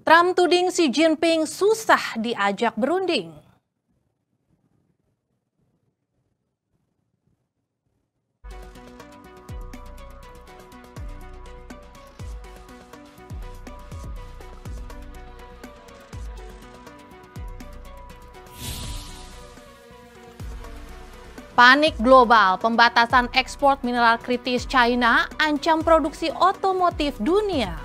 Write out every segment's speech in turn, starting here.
Trump tuding Xi Jinping susah diajak berunding. Panik global, pembatasan ekspor mineral kritis China ancam produksi otomotif dunia.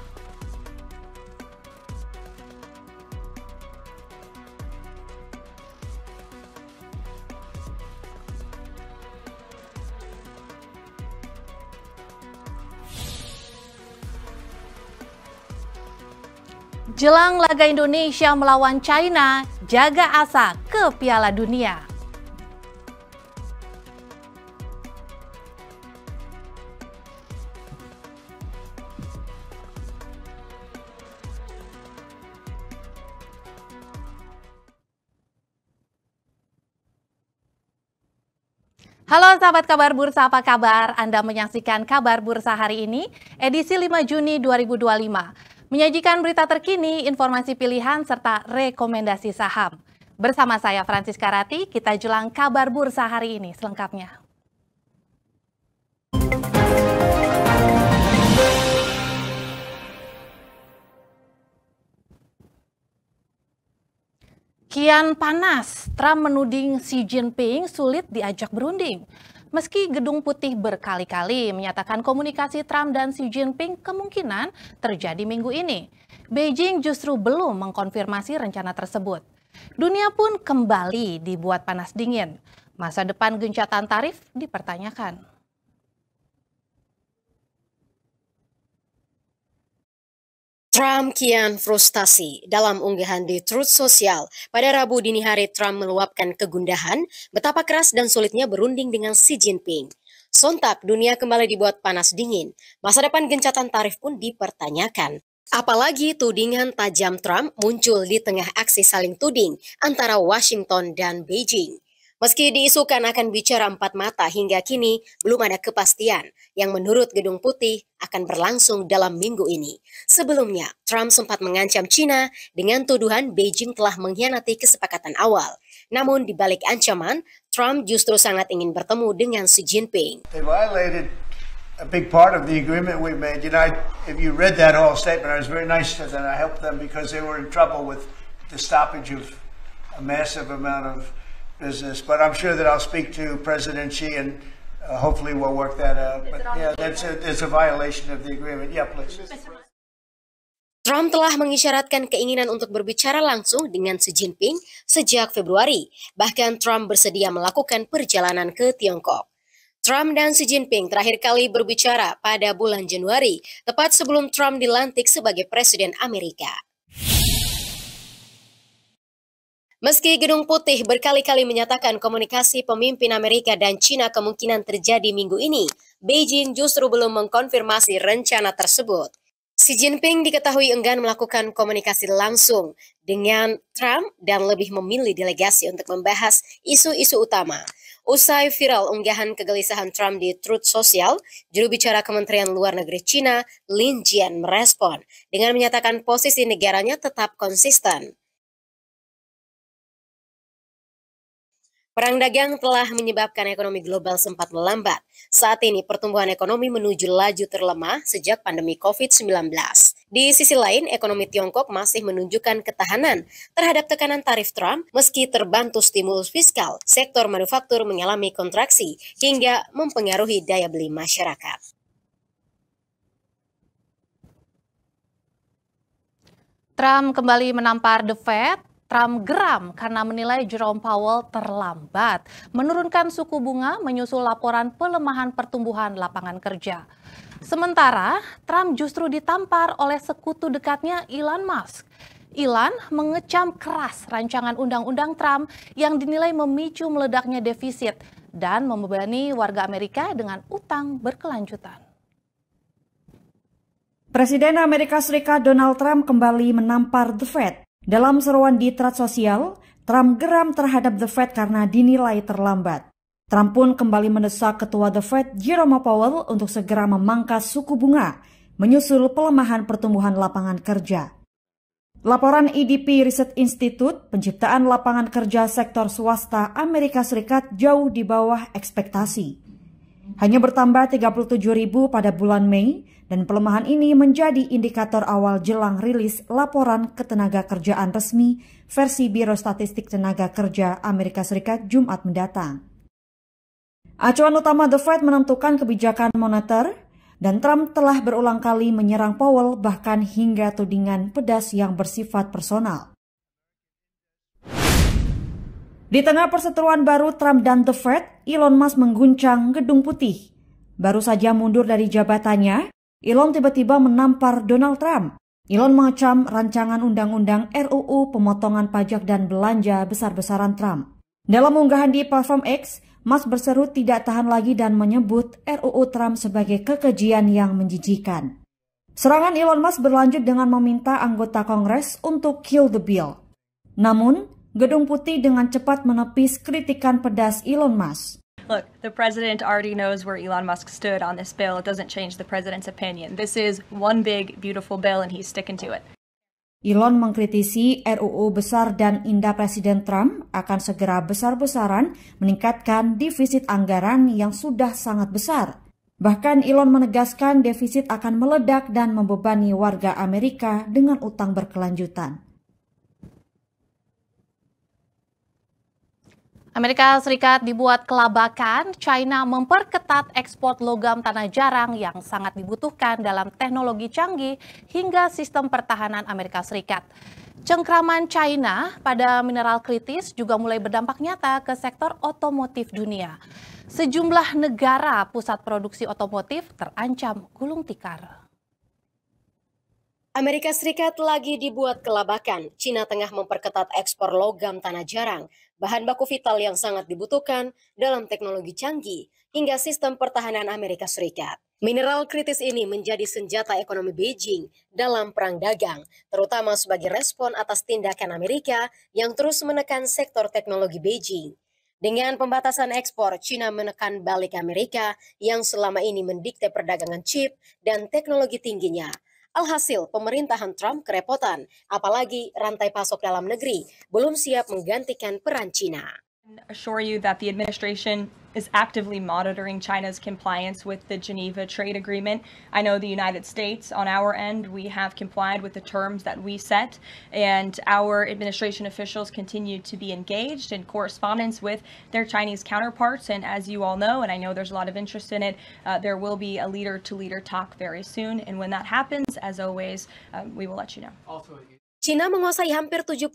Jelang laga Indonesia melawan China, jaga asa ke Piala Dunia. Halo sahabat kabar bursa, apa kabar? Anda menyaksikan kabar bursa hari ini, edisi 5 Juni 2025. Menyajikan berita terkini, informasi pilihan, serta rekomendasi saham. Bersama saya Francisca Rati, kita jelang kabar bursa hari ini selengkapnya. Kian panas, Trump menuding Xi Jinping sulit diajak berunding. Meski Gedung Putih berkali-kali menyatakan komunikasi Trump dan Xi Jinping kemungkinan terjadi minggu ini, Beijing justru belum mengkonfirmasi rencana tersebut. Dunia pun kembali dibuat panas dingin. Masa depan gencatan tarif dipertanyakan. Trump kian frustasi. Dalam unggahan di Truth Social, pada Rabu dini hari Trump meluapkan kegundahan betapa keras dan sulitnya berunding dengan Xi Jinping. Sontak dunia kembali dibuat panas dingin. Masa depan gencatan tarif pun dipertanyakan. Apalagi tudingan tajam Trump muncul di tengah aksi saling tuding antara Washington dan Beijing. Meski diisukan akan bicara empat mata, hingga kini belum ada kepastian yang menurut Gedung Putih akan berlangsung dalam minggu ini. Sebelumnya, Trump sempat mengancam China dengan tuduhan Beijing telah mengkhianati kesepakatan awal. Namun di balik ancaman, Trump justru sangat ingin bertemu dengan Xi Jinping. They violated a big part of the agreement we made. You know, if you read that whole statement, I was very nice to them. I helped them because they were in trouble with the stoppage of a massive amount of business, but I'm sure that I'll speak to President Xi and hopefully we'll work that out. But yeah, it's a violation of the agreement. Yeah, please. Trump telah mengisyaratkan keinginan untuk berbicara langsung dengan Xi Jinping sejak Februari. Bahkan Trump bersedia melakukan perjalanan ke Tiongkok. Trump dan Xi Jinping terakhir kali berbicara pada bulan Januari, tepat sebelum Trump dilantik sebagai Presiden Amerika. Meski Gedung Putih berkali-kali menyatakan komunikasi pemimpin Amerika dan China kemungkinan terjadi minggu ini, Beijing justru belum mengkonfirmasi rencana tersebut. Xi Jinping diketahui enggan melakukan komunikasi langsung dengan Trump dan lebih memilih delegasi untuk membahas isu-isu utama. Usai viral unggahan kegelisahan Trump di Truth Social, juru bicara Kementerian Luar Negeri China, Lin Jian, merespon dengan menyatakan posisi negaranya tetap konsisten. Perang dagang telah menyebabkan ekonomi global sempat melambat. Saat ini pertumbuhan ekonomi menuju laju terlemah sejak pandemi COVID-19. Di sisi lain, ekonomi Tiongkok masih menunjukkan ketahanan terhadap tekanan tarif Trump meski terbantu stimulus fiskal. Sektor manufaktur mengalami kontraksi hingga mempengaruhi daya beli masyarakat. Trump kembali menampar The Fed. Trump geram karena menilai Jerome Powell terlambat menurunkan suku bunga menyusul laporan pelemahan pertumbuhan lapangan kerja. Sementara, Trump justru ditampar oleh sekutu dekatnya Elon Musk. Elon mengecam keras rancangan undang-undang Trump yang dinilai memicu meledaknya defisit dan membebani warga Amerika dengan utang berkelanjutan. Presiden Amerika Serikat Donald Trump kembali menampar The Fed. Dalam seruan di Truth Social, Trump geram terhadap The Fed karena dinilai terlambat. Trump pun kembali mendesak Ketua The Fed Jerome Powell untuk segera memangkas suku bunga, menyusul pelemahan pertumbuhan lapangan kerja. Laporan EDP Research Institute, penciptaan lapangan kerja sektor swasta Amerika Serikat jauh di bawah ekspektasi. Hanya bertambah 37.000 pada bulan Mei, dan pelemahan ini menjadi indikator awal jelang rilis laporan ketenagakerjaan resmi versi Biro Statistik Tenaga Kerja Amerika Serikat Jumat mendatang. Acuan utama The Fed menentukan kebijakan moneter, dan Trump telah berulang kali menyerang Powell bahkan hingga tudingan pedas yang bersifat personal. Di tengah perseteruan baru Trump dan The Fed, Elon Musk mengguncang Gedung Putih. Baru saja mundur dari jabatannya, Elon tiba-tiba menampar Donald Trump. Elon mengecam rancangan undang-undang RUU pemotongan pajak dan belanja besar-besaran Trump. Dalam unggahan di platform X, Musk berseru tidak tahan lagi dan menyebut RUU Trump sebagai kekejian yang menjijikan. Serangan Elon Musk berlanjut dengan meminta anggota Kongres untuk kill the bill. Namun, Gedung Putih dengan cepat menepis kritikan pedas Elon Musk. Look, the president already knows where Elon Musk stood on this bill. It doesn't change the president's opinion. This is one big, beautiful bill and he's sticking to it. Elon mengkritisi RUU besar dan indah Presiden Trump akan segera besar-besaran meningkatkan defisit anggaran yang sudah sangat besar. Bahkan Elon menegaskan defisit akan meledak dan membebani warga Amerika dengan utang berkelanjutan. Amerika Serikat dibuat kelabakan, China memperketat ekspor logam tanah jarang yang sangat dibutuhkan dalam teknologi canggih hingga sistem pertahanan Amerika Serikat. Cengkraman China pada mineral kritis juga mulai berdampak nyata ke sektor otomotif dunia. Sejumlah negara pusat produksi otomotif terancam gulung tikar. Amerika Serikat lagi dibuat kelabakan. Cina tengah memperketat ekspor logam tanah jarang, bahan baku vital yang sangat dibutuhkan dalam teknologi canggih hingga sistem pertahanan Amerika Serikat. Mineral kritis ini menjadi senjata ekonomi Beijing dalam perang dagang, terutama sebagai respon atas tindakan Amerika yang terus menekan sektor teknologi Beijing. Dengan pembatasan ekspor, Cina menekan balik Amerika yang selama ini mendikte perdagangan chip dan teknologi tingginya. Alhasil, pemerintahan Trump kerepotan, apalagi rantai pasok dalam negeri belum siap menggantikan peran Cina. Assure you that the administration is actively monitoring China's compliance with the Geneva Trade Agreement. I know the United States, on our end, we have complied with the terms that we set, and our administration officials continue to be engaged in correspondence with their Chinese counterparts. And as you all know, and I know there's a lot of interest in it, there will be a leader-to-leader talk very soon. And when that happens, as always, we will let you know. Cina menguasai hampir 70%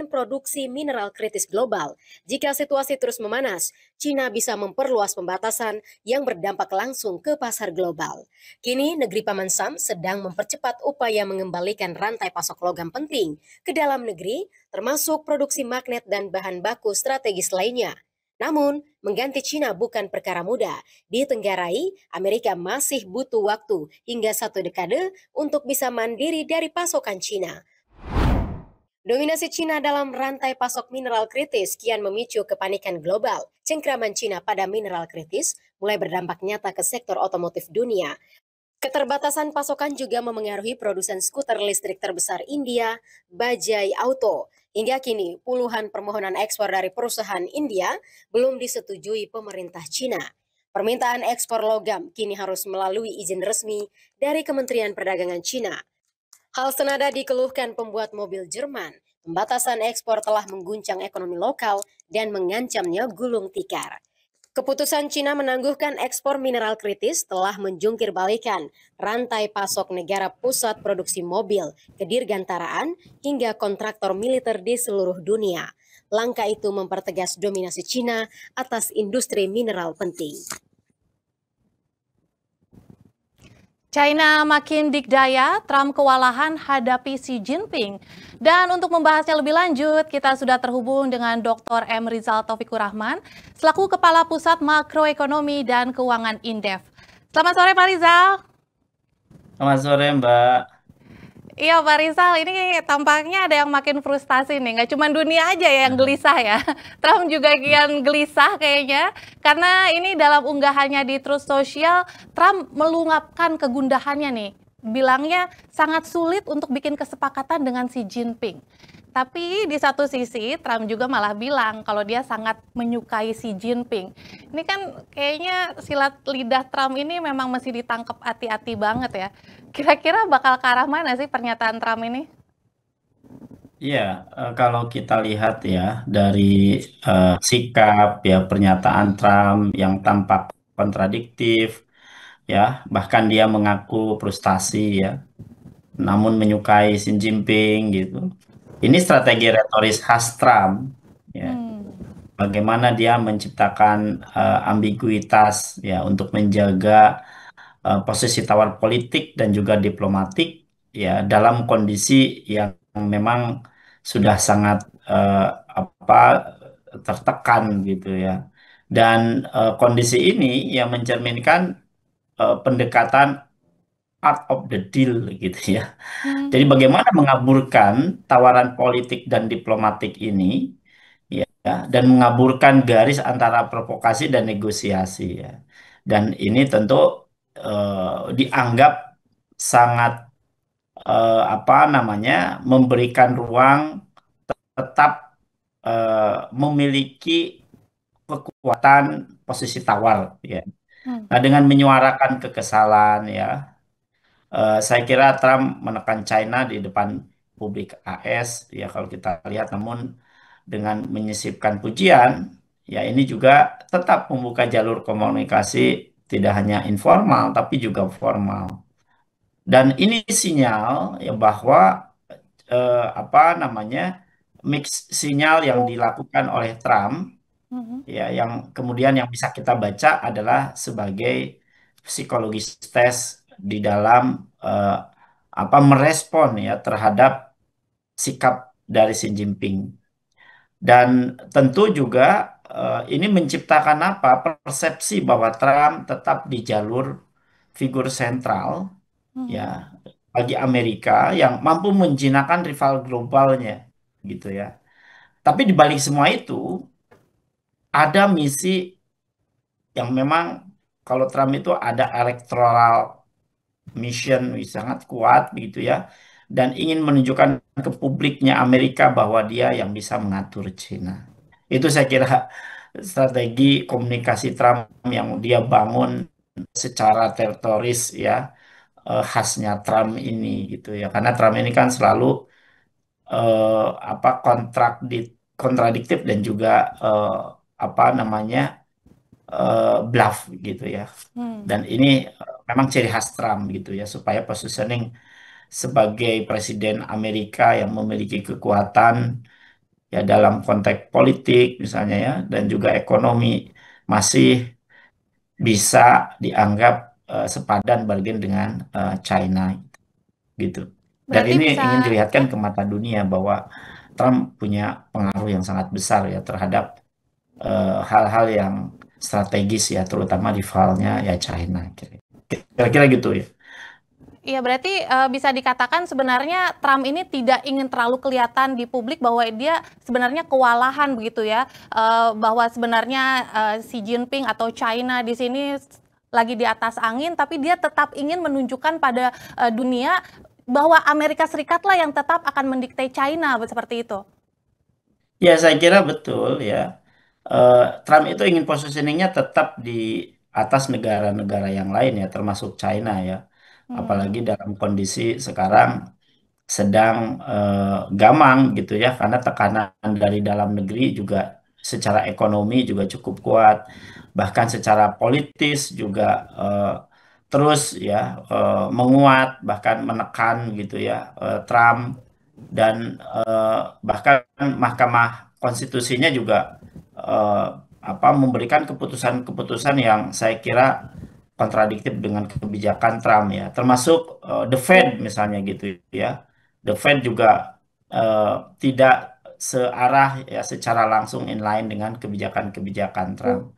produksi mineral kritis global. Jika situasi terus memanas, Cina bisa memperluas pembatasan yang berdampak langsung ke pasar global. Kini, negeri Paman Sam sedang mempercepat upaya mengembalikan rantai pasok logam penting ke dalam negeri, termasuk produksi magnet dan bahan baku strategis lainnya. Namun, mengganti Cina bukan perkara mudah. Ditenggarai, Amerika masih butuh waktu hingga 1 dekade untuk bisa mandiri dari pasokan Cina. Dominasi Cina dalam rantai pasok mineral kritis kian memicu kepanikan global. Cengkraman Cina pada mineral kritis mulai berdampak nyata ke sektor otomotif dunia. Keterbatasan pasokan juga memengaruhi produsen skuter listrik terbesar India, Bajaj Auto. Hingga kini, puluhan permohonan ekspor dari perusahaan India belum disetujui pemerintah Cina. Permintaan ekspor logam kini harus melalui izin resmi dari Kementerian Perdagangan Cina. Hal senada dikeluhkan pembuat mobil Jerman. Pembatasan ekspor telah mengguncang ekonomi lokal dan mengancamnya gulung tikar. Keputusan Cina menangguhkan ekspor mineral kritis telah menjungkir balikan rantai pasok negara pusat produksi mobil ke dirgantaraan hingga kontraktor militer di seluruh dunia. Langkah itu mempertegas dominasi Cina atas industri mineral penting. China makin dikdaya, Trump kewalahan hadapi Xi Jinping. Dan untuk membahasnya lebih lanjut, kita sudah terhubung dengan Dr. M. Rizal Taufikur Rahman, selaku Kepala Pusat Makroekonomi dan Keuangan Indef. Selamat sore Pak Rizal. Selamat sore Mbak. Iya Pak Rizal, ini tampaknya ada yang makin frustasi nih. Nggak cuma dunia aja yang gelisah ya. Trump juga kian gelisah kayaknya. Karena ini dalam unggahannya di Truth Social, Trump melungapkan kegundahannya nih bilangnya sangat sulit untuk bikin kesepakatan dengan Xi Jinping. Tapi di satu sisi Trump juga malah bilang kalau dia sangat menyukai Xi Jinping. Ini kan kayaknya silat lidah Trump ini memang mesti ditangkap hati-hati banget ya. Kira-kira bakal ke arah mana sih pernyataan Trump ini? Iya, kalau kita lihat ya dari sikap ya pernyataan Trump yang tampak kontradiktif ya, bahkan dia mengaku frustasi ya, namun menyukai Xi Jinping gitu. Ini strategi retoris khas Trump ya. Bagaimana dia menciptakan ambiguitas ya untuk menjaga posisi tawar politik dan juga diplomatik ya dalam kondisi yang memang sudah sangat tertekan gitu ya. Dan kondisi ini yang mencerminkan pendekatan art of the deal gitu ya. Jadi bagaimana mengaburkan tawaran politik dan diplomatik ini ya dan mengaburkan garis antara provokasi dan negosiasi ya. Dan ini tentu dianggap sangat memberikan ruang tetap memiliki kekuatan posisi tawar ya. Nah, dengan menyuarakan kekesalan ya, saya kira Trump menekan China di depan publik AS ya kalau kita lihat, namun dengan menyisipkan pujian ya ini juga tetap membuka jalur komunikasi tidak hanya informal tapi juga formal. Dan ini sinyal ya bahwa mix sinyal yang dilakukan oleh Trump ya yang kemudian yang bisa kita baca adalah sebagai psikologis tes di dalam merespon ya terhadap sikap dari Xi Jinping. Dan tentu juga ini menciptakan persepsi bahwa Trump tetap di jalur figur sentral ya bagi Amerika yang mampu menjinakkan rival globalnya gitu ya. Tapi di balik semua itu ada misi yang memang kalau Trump itu ada electoral mission sangat kuat begitu ya, dan ingin menunjukkan ke publiknya Amerika bahwa dia yang bisa mengatur China. Itu saya kira strategi komunikasi Trump yang dia bangun secara tertoris ya, khasnya Trump ini gitu ya, karena Trump ini kan selalu kontradiktif dan juga bluff gitu ya. Dan ini memang ciri khas Trump gitu ya, supaya positioning sebagai presiden Amerika yang memiliki kekuatan ya dalam konteks politik misalnya ya dan juga ekonomi masih bisa dianggap sepadan bargain dengan China gitu. Dan Berarti ini bisa ingin dilihatkan ya? ke mata dunia bahwa Trump punya pengaruh yang sangat besar ya terhadap hal-hal yang strategis ya, terutama rivalnya ya China. Kira-kira gitu ya. Iya, berarti bisa dikatakan sebenarnya Trump ini tidak ingin terlalu kelihatan di publik bahwa dia sebenarnya kewalahan begitu ya, bahwa sebenarnya Xi Jinping atau China di sini lagi di atas angin, tapi dia tetap ingin menunjukkan pada dunia bahwa Amerika Serikatlah yang tetap akan mendikte China, seperti itu. Ya, saya kira betul ya. Trump itu ingin positioningnya tetap di atas negara-negara yang lain ya, termasuk China ya. Apalagi dalam kondisi sekarang sedang gamang gitu ya, karena tekanan dari dalam negeri juga secara ekonomi juga cukup kuat, bahkan secara politis juga terus ya menguat, bahkan menekan gitu ya Trump. Dan bahkan Mahkamah Konstitusinya juga memberikan keputusan-keputusan yang saya kira kontradiktif dengan kebijakan Trump ya, termasuk the Fed misalnya gitu ya. The Fed juga tidak searah ya secara langsung inline dengan kebijakan-kebijakan Trump.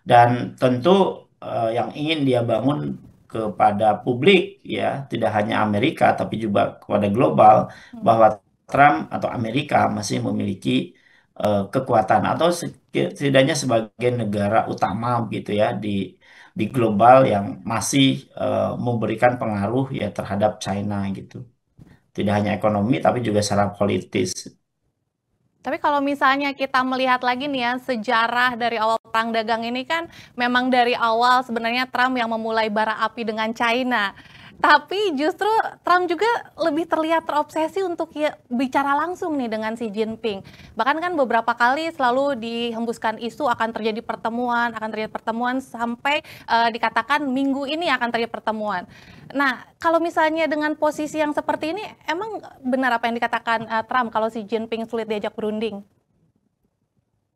Dan tentu yang ingin dia bangun kepada publik ya, tidak hanya Amerika tapi juga kepada global, bahwa Trump atau Amerika masih memiliki kekuatan, atau setidaknya sebagai negara utama gitu ya di global yang masih memberikan pengaruh ya terhadap China gitu. Tidak hanya ekonomi tapi juga secara politis. Tapi kalau misalnya kita melihat lagi nih ya, sejarah dari awal perang dagang ini kan memang dari awal sebenarnya Trump yang memulai bara api dengan China. Tapi justru Trump juga lebih terlihat terobsesi untuk bicara langsung nih dengan Xi Jinping. Bahkan kan beberapa kali selalu dihembuskan isu akan terjadi pertemuan sampai dikatakan minggu ini akan terjadi pertemuan. Nah, kalau misalnya dengan posisi yang seperti ini, emang benar apa yang dikatakan Trump kalau Xi Jinping sulit diajak berunding?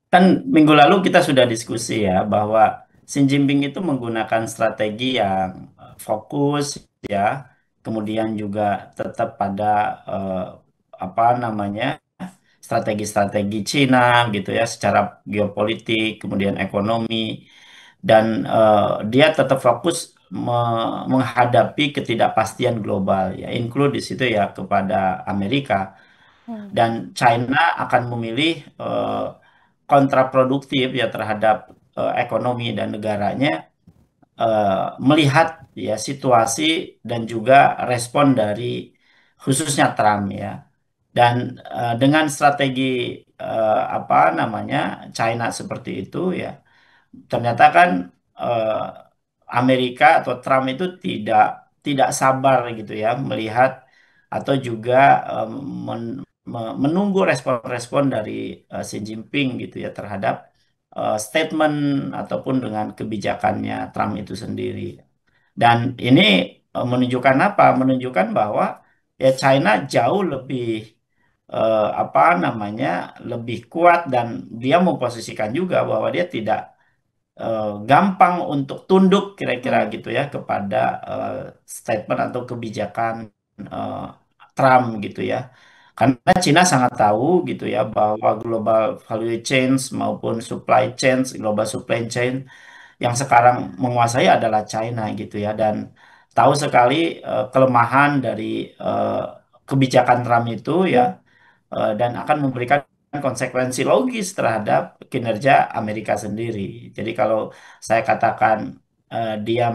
Kan minggu lalu kita sudah diskusi ya bahwa Xi Jinping itu menggunakan strategi yang fokus ya, kemudian juga tetap pada apa namanya strategi-strategi Cina gitu ya, secara geopolitik, kemudian ekonomi, dan dia tetap fokus menghadapi ketidakpastian global ya, include di situ ya kepada Amerika. Dan China akan memilih kontraproduktif ya terhadap ekonomi dan negaranya, melihat ya situasi dan juga respon dari khususnya Trump ya. Dan dengan strategi apa namanya China seperti itu ya, ternyata kan eh, Amerika atau Trump itu tidak tidak sabar gitu ya melihat atau juga menunggu respon-respon dari Xi Jinping gitu ya terhadap statement ataupun dengan kebijakannya Trump itu sendiri. Dan ini menunjukkan apa? Menunjukkan bahwa ya China jauh lebih apa namanya lebih kuat dan dia memposisikan juga bahwa dia tidak gampang untuk tunduk kira-kira gitu ya kepada statement atau kebijakan eh, Trump gitu ya. Karena Cina sangat tahu gitu ya bahwa global value chain maupun supply chain, global supply chain yang sekarang menguasai adalah China gitu ya, dan tahu sekali kelemahan dari eh, kebijakan Trump itu ya, dan akan memberikan konsekuensi logis terhadap kinerja Amerika sendiri. Jadi kalau saya katakan dia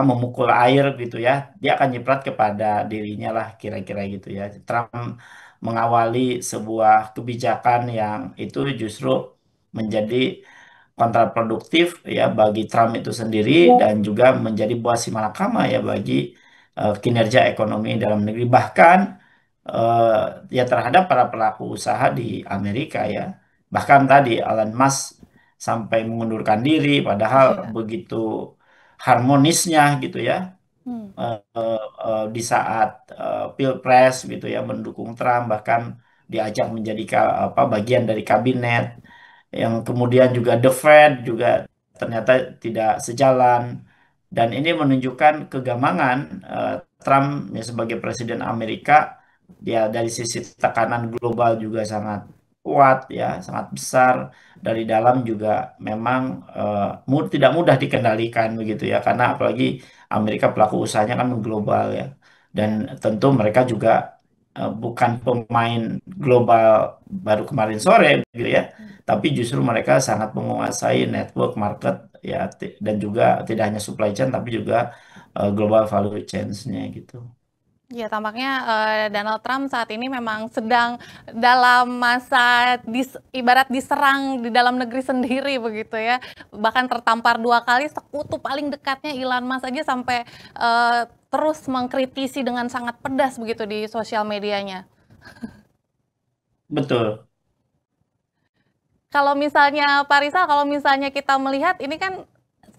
memukul air gitu ya, dia akan nyiprat kepada dirinya lah kira-kira gitu ya. Trump mengawali sebuah kebijakan yang itu justru menjadi kontraproduktif ya bagi Trump itu sendiri dan juga menjadi buah si malakama ya bagi kinerja ekonomi dalam negeri, bahkan ya terhadap para pelaku usaha di Amerika ya. Bahkan tadi Elon Musk sampai mengundurkan diri padahal Iya. begitu harmonisnya gitu ya Hmm. di saat Pilpres gitu ya mendukung Trump, bahkan diajak menjadi apa bagian dari kabinet, yang kemudian juga The Fed juga ternyata tidak sejalan, dan ini menunjukkan kegamangan Trump ya, sebagai presiden Amerika. Dia dari sisi tekanan global juga sangat kuat ya, sangat besar. Dari dalam juga memang tidak mudah dikendalikan begitu ya, karena apalagi Amerika pelaku usahanya kan mengglobal ya, dan Ya. tentu mereka juga bukan pemain global baru kemarin sore gitu ya, tapi justru mereka sangat menguasai network market ya, dan juga tidak hanya supply chain tapi juga global value chains-nya gitu. Ya, tampaknya Donald Trump saat ini memang sedang dalam masa ibarat diserang di dalam negeri sendiri begitu ya. Bahkan tertampar 2 kali, sekutu paling dekatnya Elon Musk aja sampai terus mengkritisi dengan sangat pedas begitu di sosial medianya. Betul. Kalau misalnya Pak Rizal, kalau misalnya kita melihat ini kan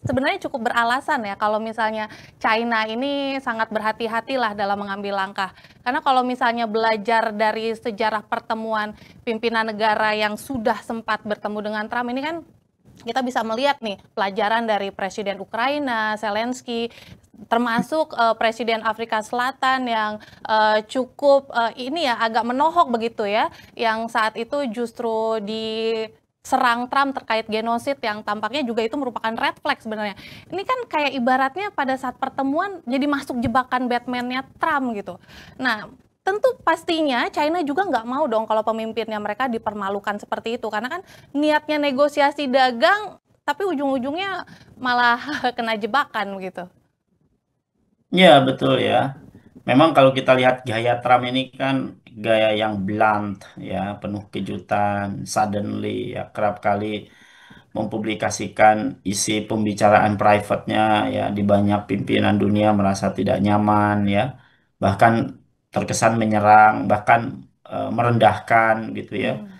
sebenarnya cukup beralasan ya kalau misalnya China ini sangat berhati-hatilah dalam mengambil langkah. Karena kalau misalnya belajar dari sejarah pertemuan pimpinan negara yang sudah sempat bertemu dengan Trump ini kan kita bisa melihat nih pelajaran dari Presiden Ukraina, Zelensky, termasuk Presiden Afrika Selatan yang cukup ini ya agak menohok begitu ya, yang saat itu justru diserang Trump terkait genosid yang tampaknya juga itu merupakan red flag sebenarnya. Ini kan kayak ibaratnya pada saat pertemuan jadi masuk jebakan Batman-nya Trump gitu. Nah, tentu pastinya China juga nggak mau dong kalau pemimpinnya mereka dipermalukan seperti itu. Karena kan niatnya negosiasi dagang, tapi ujung-ujungnya malah kena jebakan gitu. Ya, betul ya. Memang kalau kita lihat gaya Trump ini kan gaya yang blunt ya, penuh kejutan, suddenly ya, kerap kali mempublikasikan isi pembicaraan private-nya ya di banyak pimpinan dunia merasa tidak nyaman ya, bahkan terkesan menyerang, bahkan merendahkan gitu ya. Hmm.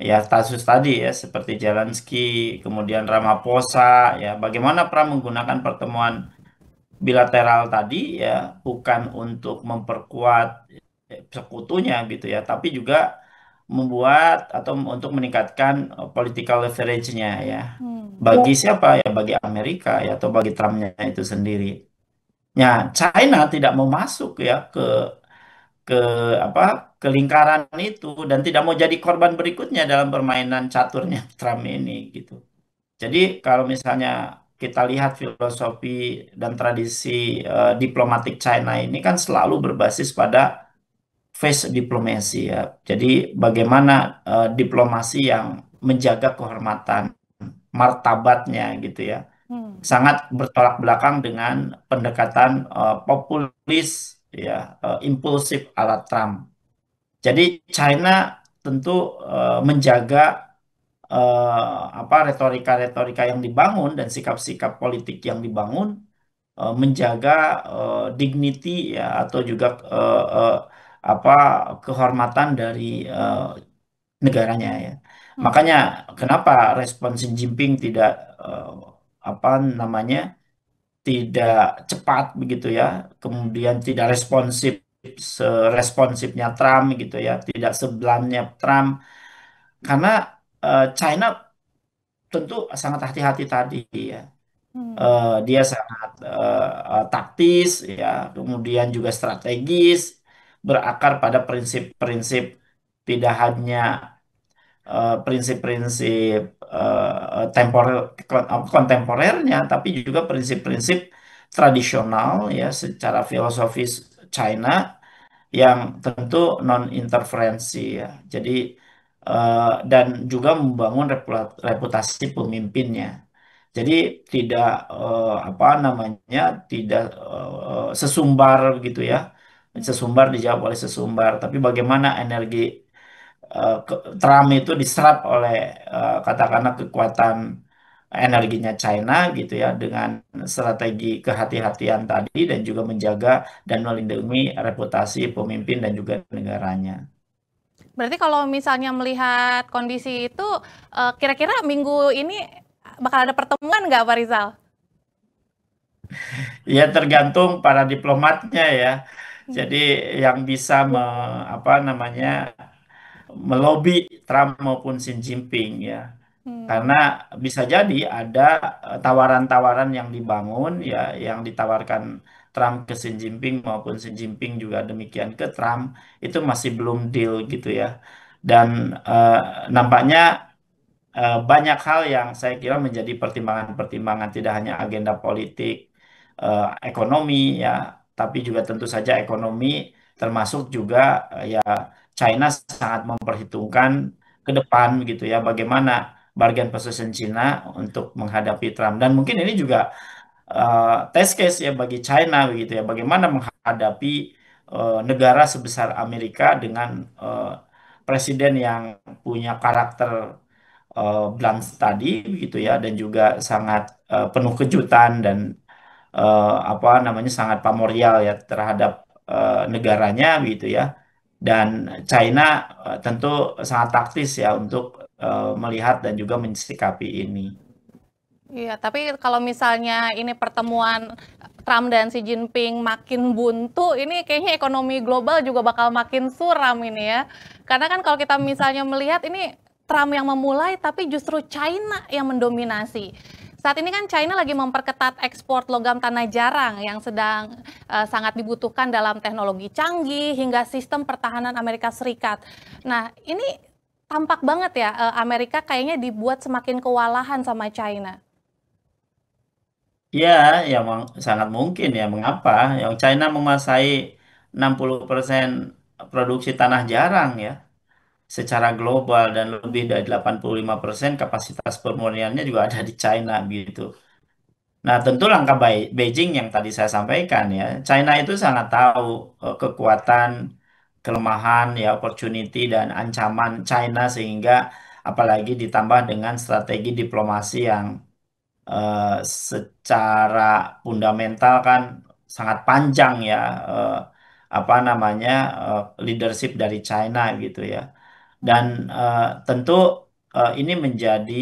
Ya, kasus tadi ya seperti Zelensky, kemudian Ramaphosa ya, bagaimana Trump menggunakan pertemuan bilateral tadi ya bukan untuk memperkuat sekutunya gitu ya, tapi juga membuat atau untuk meningkatkan political leverage-nya ya. Hmm. Bagi siapa ya? Bagi Amerika ya atau bagi Trumpnya itu sendiri. Ya, China tidak mau masuk ya ke apa ke lingkaran itu dan tidak mau jadi korban berikutnya dalam permainan caturnya Trump ini gitu. Jadi kalau misalnya kita lihat filosofi dan tradisi diplomatik China ini kan selalu berbasis pada face diplomasi ya. Jadi bagaimana diplomasi yang menjaga kehormatan martabatnya gitu ya. Hmm. Sangat bertolak belakang dengan pendekatan populis ya, impulsif ala Trump. Jadi China tentu menjaga apa retorika-retorika yang dibangun dan sikap-sikap politik yang dibangun menjaga dignity ya atau juga apa kehormatan dari negaranya ya. Hmm. Makanya kenapa respon Xi Jinping tidak eh, apa namanya tidak cepat begitu ya, kemudian tidak responsif seresponsifnya Trump gitu ya, tidak sebelumnya Trump karena China tentu sangat hati-hati tadi ya. Hmm. Dia sangat taktis ya, kemudian juga strategis, berakar pada prinsip-prinsip tidak hanya prinsip-prinsip kontemporernya, tapi juga prinsip-prinsip tradisional ya secara filosofis China yang tentu non interferensi ya. Jadi dan juga membangun reputasi pemimpinnya. Jadi tidak apa namanya tidak sesumbar gitu ya. Hmm. Sesumbar dijawab oleh sesumbar, tapi bagaimana energi Trump itu diserap oleh katakanlah kekuatan energinya China gitu ya dengan strategi kehati-hatian tadi dan juga menjaga dan melindungi reputasi pemimpin dan juga negaranya. Berarti kalau misalnya melihat kondisi itu, kira-kira minggu ini bakal ada pertemuan nggak, Pak Rizal? Ya tergantung para diplomatnya ya. Hmm. Jadi yang bisa apa namanya melobi Trump maupun Xi Jinping ya. Hmm. Karena bisa jadi ada tawaran-tawaran yang dibangun ya yang ditawarkan Trump ke Xi Jinping maupun Xi Jinping juga demikian ke Trump itu masih belum deal gitu ya. Dan eh, nampaknya banyak hal yang saya kira menjadi pertimbangan-pertimbangan tidak hanya agenda politik, ekonomi ya, tapi juga tentu saja ekonomi termasuk juga ya China sangat memperhitungkan ke depan gitu ya bagaimana bargain position China untuk menghadapi Trump dan mungkin ini juga test case ya bagi China begitu ya bagaimana menghadapi negara sebesar Amerika dengan presiden yang punya karakter blunt tadi begitu ya dan juga sangat penuh kejutan dan apa namanya sangat pamorial ya terhadap negaranya gitu ya dan China tentu sangat taktis ya untuk melihat dan juga mensikapi ini. Iya, tapi kalau misalnya ini pertemuan Trump dan Xi Jinping makin buntu, ini kayaknya ekonomi global juga bakal makin suram ini ya. Karena kan kalau kita misalnya melihat ini Trump yang memulai, tapi justru China yang mendominasi. Saat ini kan China lagi memperketat ekspor logam tanah jarang yang sedang sangat dibutuhkan dalam teknologi canggih hingga sistem pertahanan Amerika Serikat. Nah, ini tampak banget ya Amerika kayaknya dibuat semakin kewalahan sama China. Ya, ya sangat mungkin ya. Mengapa? Yang China menguasai 60% produksi tanah jarang ya secara global dan lebih dari 85% kapasitas pemurniannya juga ada di China gitu. Nah, tentu langkah Beijing yang tadi saya sampaikan ya, China itu sangat tahu kekuatan, kelemahan, ya opportunity dan ancaman China sehingga apalagi ditambah dengan strategi diplomasi yang secara fundamental kan sangat panjang ya, eh, apa namanya, leadership dari China gitu ya. Dan tentu ini menjadi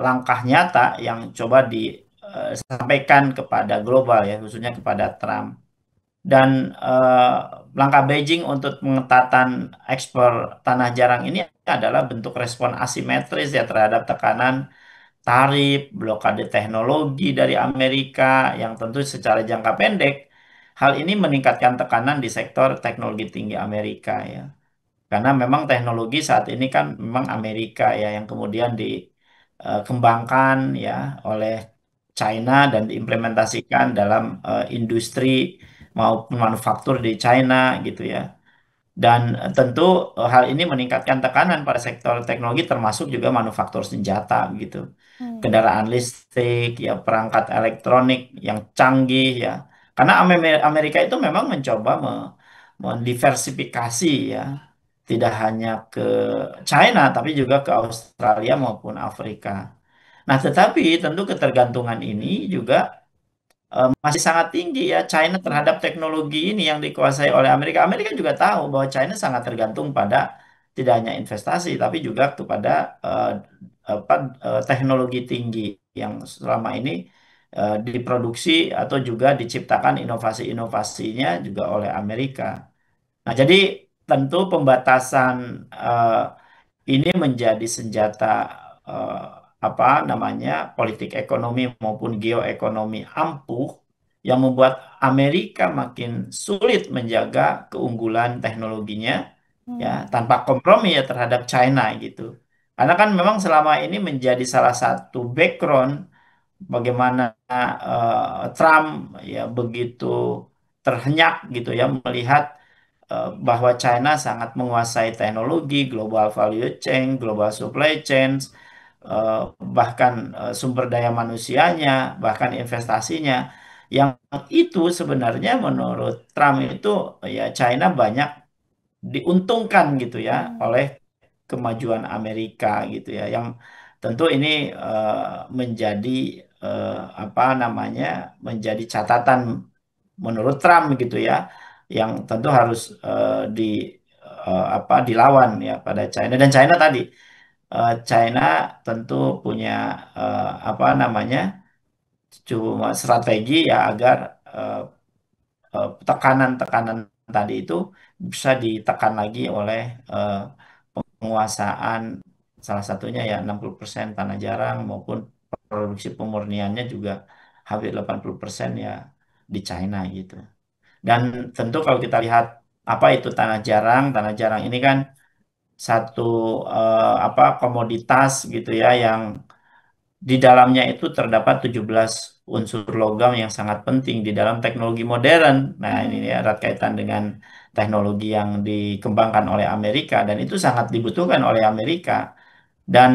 langkah nyata yang coba disampaikan kepada global ya, khususnya kepada Trump. Dan langkah Beijing untuk pengetatan ekspor tanah jarang ini adalah bentuk respon asimetris ya terhadap tekanan tarif, blokade teknologi dari Amerika yang tentu secara jangka pendek hal ini meningkatkan tekanan di sektor teknologi tinggi Amerika ya. Karena memang teknologi saat ini kan memang Amerika ya yang kemudian dikembangkan ya oleh China dan diimplementasikan dalam industri maupun manufaktur di China gitu ya. Dan tentu hal ini meningkatkan tekanan pada sektor teknologi termasuk juga manufaktur senjata gitu. Kendaraan listrik, ya perangkat elektronik yang canggih ya. Karena Amerika itu memang mencoba mendiversifikasi ya. Tidak hanya ke China tapi juga ke Australia maupun Afrika. Nah, tetapi tentu ketergantungan ini juga masih sangat tinggi ya China terhadap teknologi ini yang dikuasai oleh Amerika. Amerika juga tahu bahwa China sangat tergantung pada tidak hanya investasi tapi juga kepada eh, apa, teknologi tinggi yang selama ini diproduksi atau juga diciptakan inovasi-inovasinya juga oleh Amerika. Nah, jadi tentu pembatasan ini menjadi senjata eh, apa namanya politik ekonomi maupun geoekonomi ampuh yang membuat Amerika makin sulit menjaga keunggulan teknologinya ya tanpa kompromi ya terhadap China gitu. Karena kan memang selama ini menjadi salah satu background bagaimana Trump ya begitu terhenyak gitu ya melihat bahwa China sangat menguasai teknologi, global value chain, global supply chains, eh, bahkan sumber daya manusianya, bahkan investasinya. Yang itu sebenarnya menurut Trump itu ya China banyak diuntungkan gitu ya oleh kemajuan Amerika gitu ya. Yang tentu ini menjadi apa namanya menjadi catatan menurut Trump gitu ya yang tentu harus apa dilawan ya pada China dan China tadi China tentu punya apa namanya cuma strategi ya agar tekanan-tekanan tadi itu bisa ditekan lagi oleh eh, penguasaan salah satunya ya 60% tanah jarang maupun produksi pemurniannya juga hampir 80% ya di China gitu. Dan tentu kalau kita lihat apa itu tanah jarang, tanah jarang ini kan satu apa komoditas gitu ya yang di dalamnya itu terdapat 17 unsur logam yang sangat penting di dalam teknologi modern. Nah, ini ya erat kaitan dengan teknologi yang dikembangkan oleh Amerika dan itu sangat dibutuhkan oleh Amerika. Dan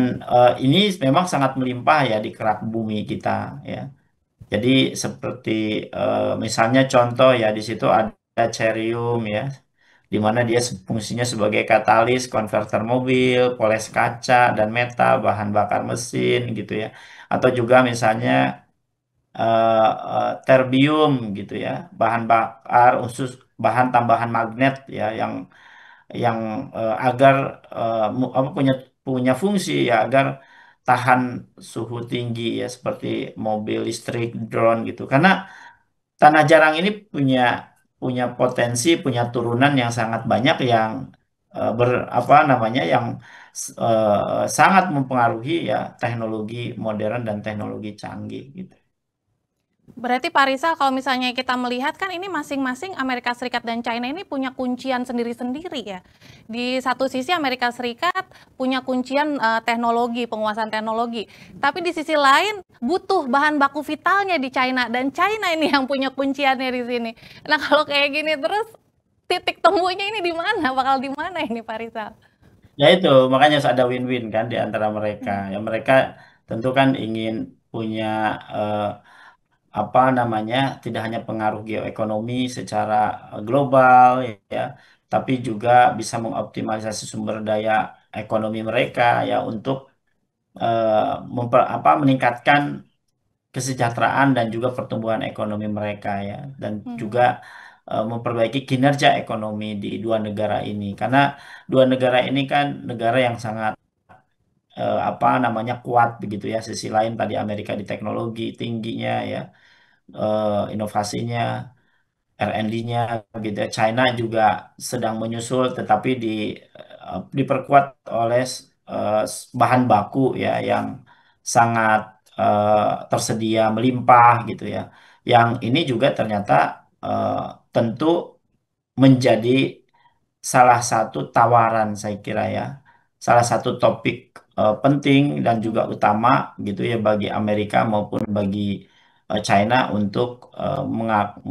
ini memang sangat melimpah ya di kerak bumi kita ya. Jadi seperti misalnya contoh ya di situ ada cerium ya, di mana dia fungsinya sebagai katalis, konverter mobil, poles kaca dan metal, bahan bakar mesin gitu ya. Atau juga misalnya terbium gitu ya, bahan bakar khusus bahan tambahan magnet ya yang agar apa punya fungsi ya agar tahan suhu tinggi ya seperti mobil listrik, drone gitu. Karena tanah jarang ini punya punya potensi, punya turunan yang sangat banyak yang apa namanya yang sangat mempengaruhi ya teknologi modern dan teknologi canggih gitu. Berarti Pak Rizal, kalau misalnya kita melihat kan ini masing-masing Amerika Serikat dan China ini punya kuncian sendiri-sendiri ya. Di satu sisi Amerika Serikat punya kuncian teknologi, penguasaan teknologi. Tapi di sisi lain butuh bahan baku vitalnya di China dan China ini yang punya kunciannya di sini. Nah kalau kayak gini terus titik temunya ini di mana? Bakal di mana ini Pak Rizal? Ya itu, makanya harus ada win-win kan di antara mereka. Hmm. Ya mereka tentu kan ingin punya eh, apa namanya, tidak hanya pengaruh geoekonomi secara global ya, tapi juga bisa mengoptimalisasi sumber daya ekonomi mereka ya untuk meningkatkan kesejahteraan dan juga pertumbuhan ekonomi mereka ya, dan juga Hmm. memperbaiki kinerja ekonomi di dua negara ini, karena dua negara ini kan negara yang sangat kuat begitu ya. Sisi lain tadi Amerika di teknologi tingginya ya, inovasinya, R&D-nya gitu ya. China juga sedang menyusul, tetapi diperkuat oleh bahan baku ya yang sangat tersedia melimpah gitu ya. Yang ini juga ternyata eh, tentu menjadi salah satu tawaran, saya kira ya, salah satu topik penting dan juga Hmm. utama gitu ya bagi Amerika maupun bagi China untuk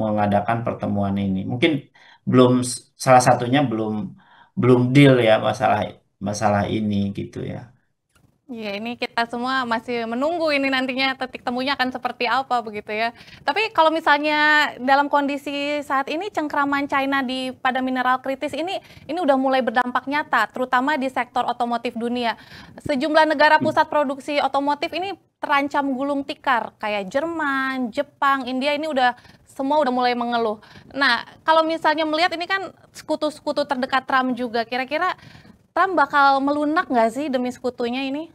mengadakan pertemuan ini. Mungkin belum, salah satunya belum belum deal ya masalah masalah ini gitu ya. Ya, ini kita semua masih menunggu ini nantinya titik temunya akan seperti apa begitu ya. Tapi kalau misalnya dalam kondisi saat ini cengkraman China pada mineral kritis ini udah mulai berdampak nyata, terutama di sektor otomotif dunia. Sejumlah negara pusat produksi otomotif ini terancam gulung tikar, kayak Jerman, Jepang, India ini semua udah mulai mengeluh. Nah, kalau misalnya melihat ini kan sekutu-sekutu terdekat Trump juga, kira-kira Trump bakal melunak nggak sih demi sekutunya ini?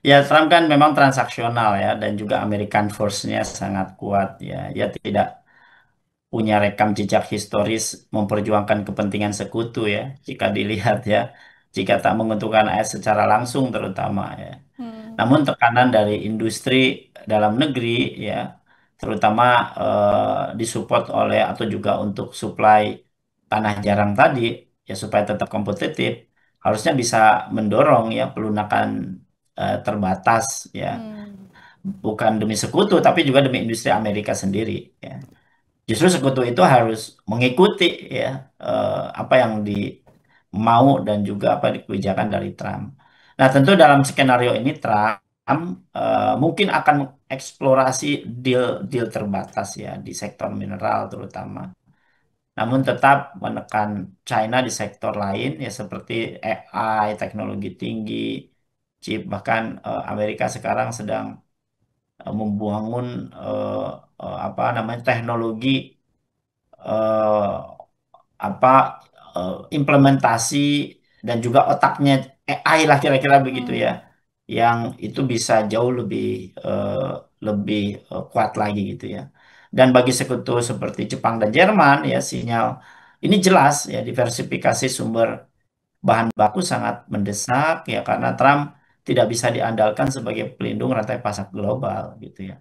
Ya, Trump kan memang transaksional ya, dan juga American Force-nya sangat kuat ya. Ya tidak punya rekam jejak historis memperjuangkan kepentingan sekutu ya, jika dilihat ya, jika tak menguntungkan AS secara langsung terutama ya. Hmm. Namun tekanan dari industri dalam negeri ya, terutama disupport oleh atau juga untuk suplai tanah jarang tadi ya, supaya tetap kompetitif, harusnya bisa mendorong ya pelunakan terbatas ya, Hmm. bukan demi sekutu tapi juga demi industri Amerika sendiri ya. Justru sekutu itu harus mengikuti ya apa yang mau dan juga apa kebijakan dari Trump. Nah, tentu dalam skenario ini Trump mungkin akan mengeksplorasi deal-deal terbatas ya di sektor mineral terutama. Namun tetap menekan China di sektor lain ya, seperti AI, teknologi tinggi, chip, bahkan Amerika sekarang sedang membangun teknologi eh, apa implementasi dan juga otaknya AI lah kira-kira begitu ya, Hmm. yang itu bisa jauh lebih lebih kuat lagi gitu ya. Dan bagi sekutu seperti Jepang dan Jerman ya, sinyal ini jelas ya, diversifikasi sumber bahan baku sangat mendesak ya, karena Trump tidak bisa diandalkan sebagai pelindung rantai pasok global gitu ya.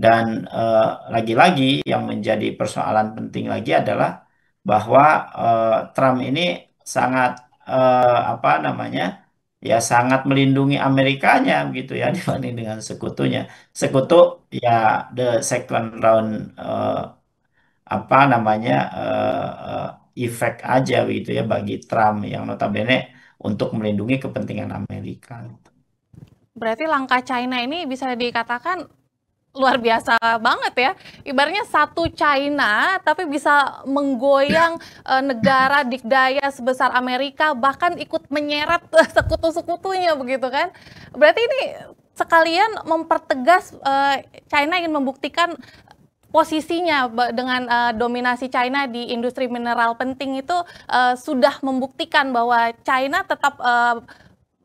Dan lagi-lagi yang menjadi persoalan penting lagi adalah bahwa Trump ini sangat apa namanya ya, sangat melindungi Amerikanya gitu ya dibanding dengan sekutunya. Sekutu ya the second round efek aja gitu ya bagi Trump yang notabene untuk melindungi kepentingan Amerika. Berarti langkah China ini bisa dikatakan luar biasa banget ya. Ibaratnya satu China tapi bisa menggoyang negara dikdaya sebesar Amerika, bahkan ikut menyeret sekutu-sekutunya begitu kan. Berarti ini sekalian mempertegas China ingin membuktikan posisinya dengan dominasi China di industri mineral penting itu sudah membuktikan bahwa China tetap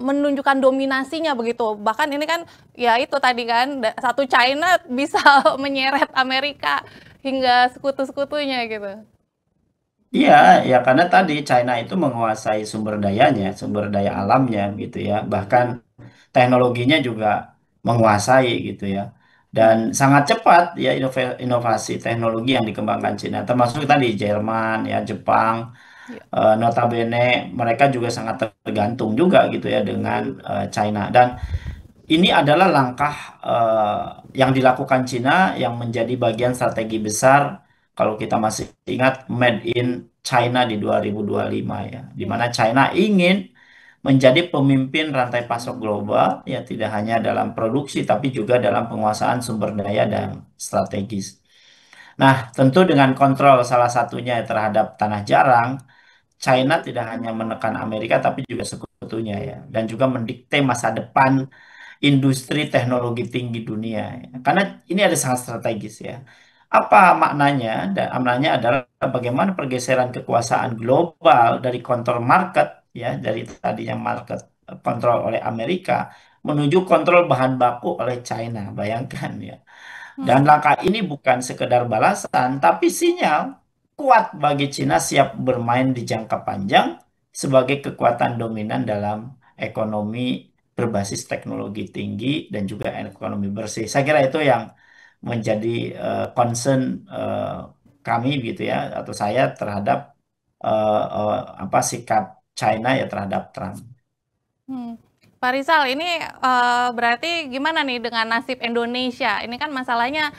menunjukkan dominasinya begitu. Bahkan ini kan ya itu tadi kan satu China bisa menyeret Amerika hingga sekutu-sekutunya gitu. Iya, ya karena tadi China itu menguasai sumber dayanya, sumber daya alamnya gitu ya. Bahkan teknologinya juga menguasai gitu ya. Dan Hmm. sangat cepat ya inovasi teknologi yang dikembangkan China. Termasuk tadi Jerman ya, Jepang, Ya. notabene mereka juga sangat tergantung juga gitu ya dengan China. Dan ini adalah langkah yang dilakukan China yang menjadi bagian strategi besar Kalau kita masih ingat Made in China di 2025 ya, di mana Iya. China ingin menjadi pemimpin rantai pasok global ya tidak hanya dalam produksi tapi juga dalam penguasaan sumber daya dan strategis. Nah, tentu dengan kontrol salah satunya terhadap tanah jarang, China tidak hanya menekan Amerika tapi juga sekutunya ya dan juga mendikte masa depan industri teknologi tinggi dunia ya. Karena ini ada sangat strategis ya. Apa maknanya? Dan maknanya adalah bagaimana pergeseran kekuasaan global dari kontrol market ya, dari tadinya market kontrol oleh Amerika menuju kontrol bahan baku oleh China. Bayangkan ya. Dan Hmm. langkah ini bukan sekedar balasan, tapi sinyal kuat bagi Cina siap bermain di jangka panjang sebagai kekuatan dominan dalam ekonomi berbasis teknologi tinggi dan juga ekonomi bersih. Saya kira itu yang menjadi concern kami gitu ya, atau saya terhadap apa sikap China ya terhadap Trump. Hmm. Pak Rizal, ini berarti gimana nih dengan nasib Indonesia? Ini kan masalahnya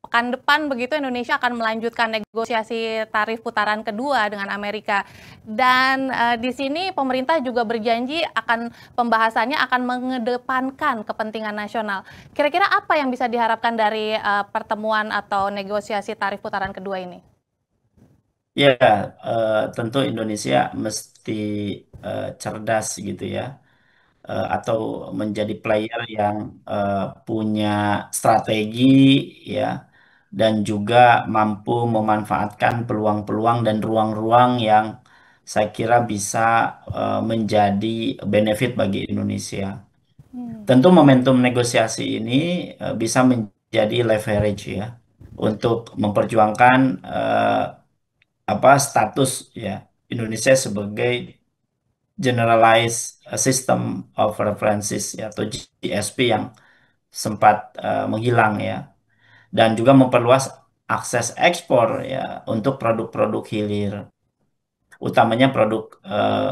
pekan depan begitu Indonesia akan melanjutkan negosiasi tarif putaran kedua dengan Amerika. Dan di sini pemerintah juga berjanji akan pembahasannya akan mengedepankan kepentingan nasional. Kira-kira apa yang bisa diharapkan dari pertemuan atau negosiasi tarif putaran kedua ini? Ya, tentu Indonesia mesti cerdas gitu ya, atau menjadi player yang punya strategi ya, dan juga mampu memanfaatkan peluang-peluang dan ruang-ruang yang saya kira bisa menjadi benefit bagi Indonesia. Hmm. Tentu momentum negosiasi ini bisa menjadi leverage ya untuk memperjuangkan apa status ya Indonesia sebagai Generalized System of References ya, atau GSP yang sempat menghilang ya, dan juga memperluas akses ekspor ya untuk produk-produk hilir, utamanya produk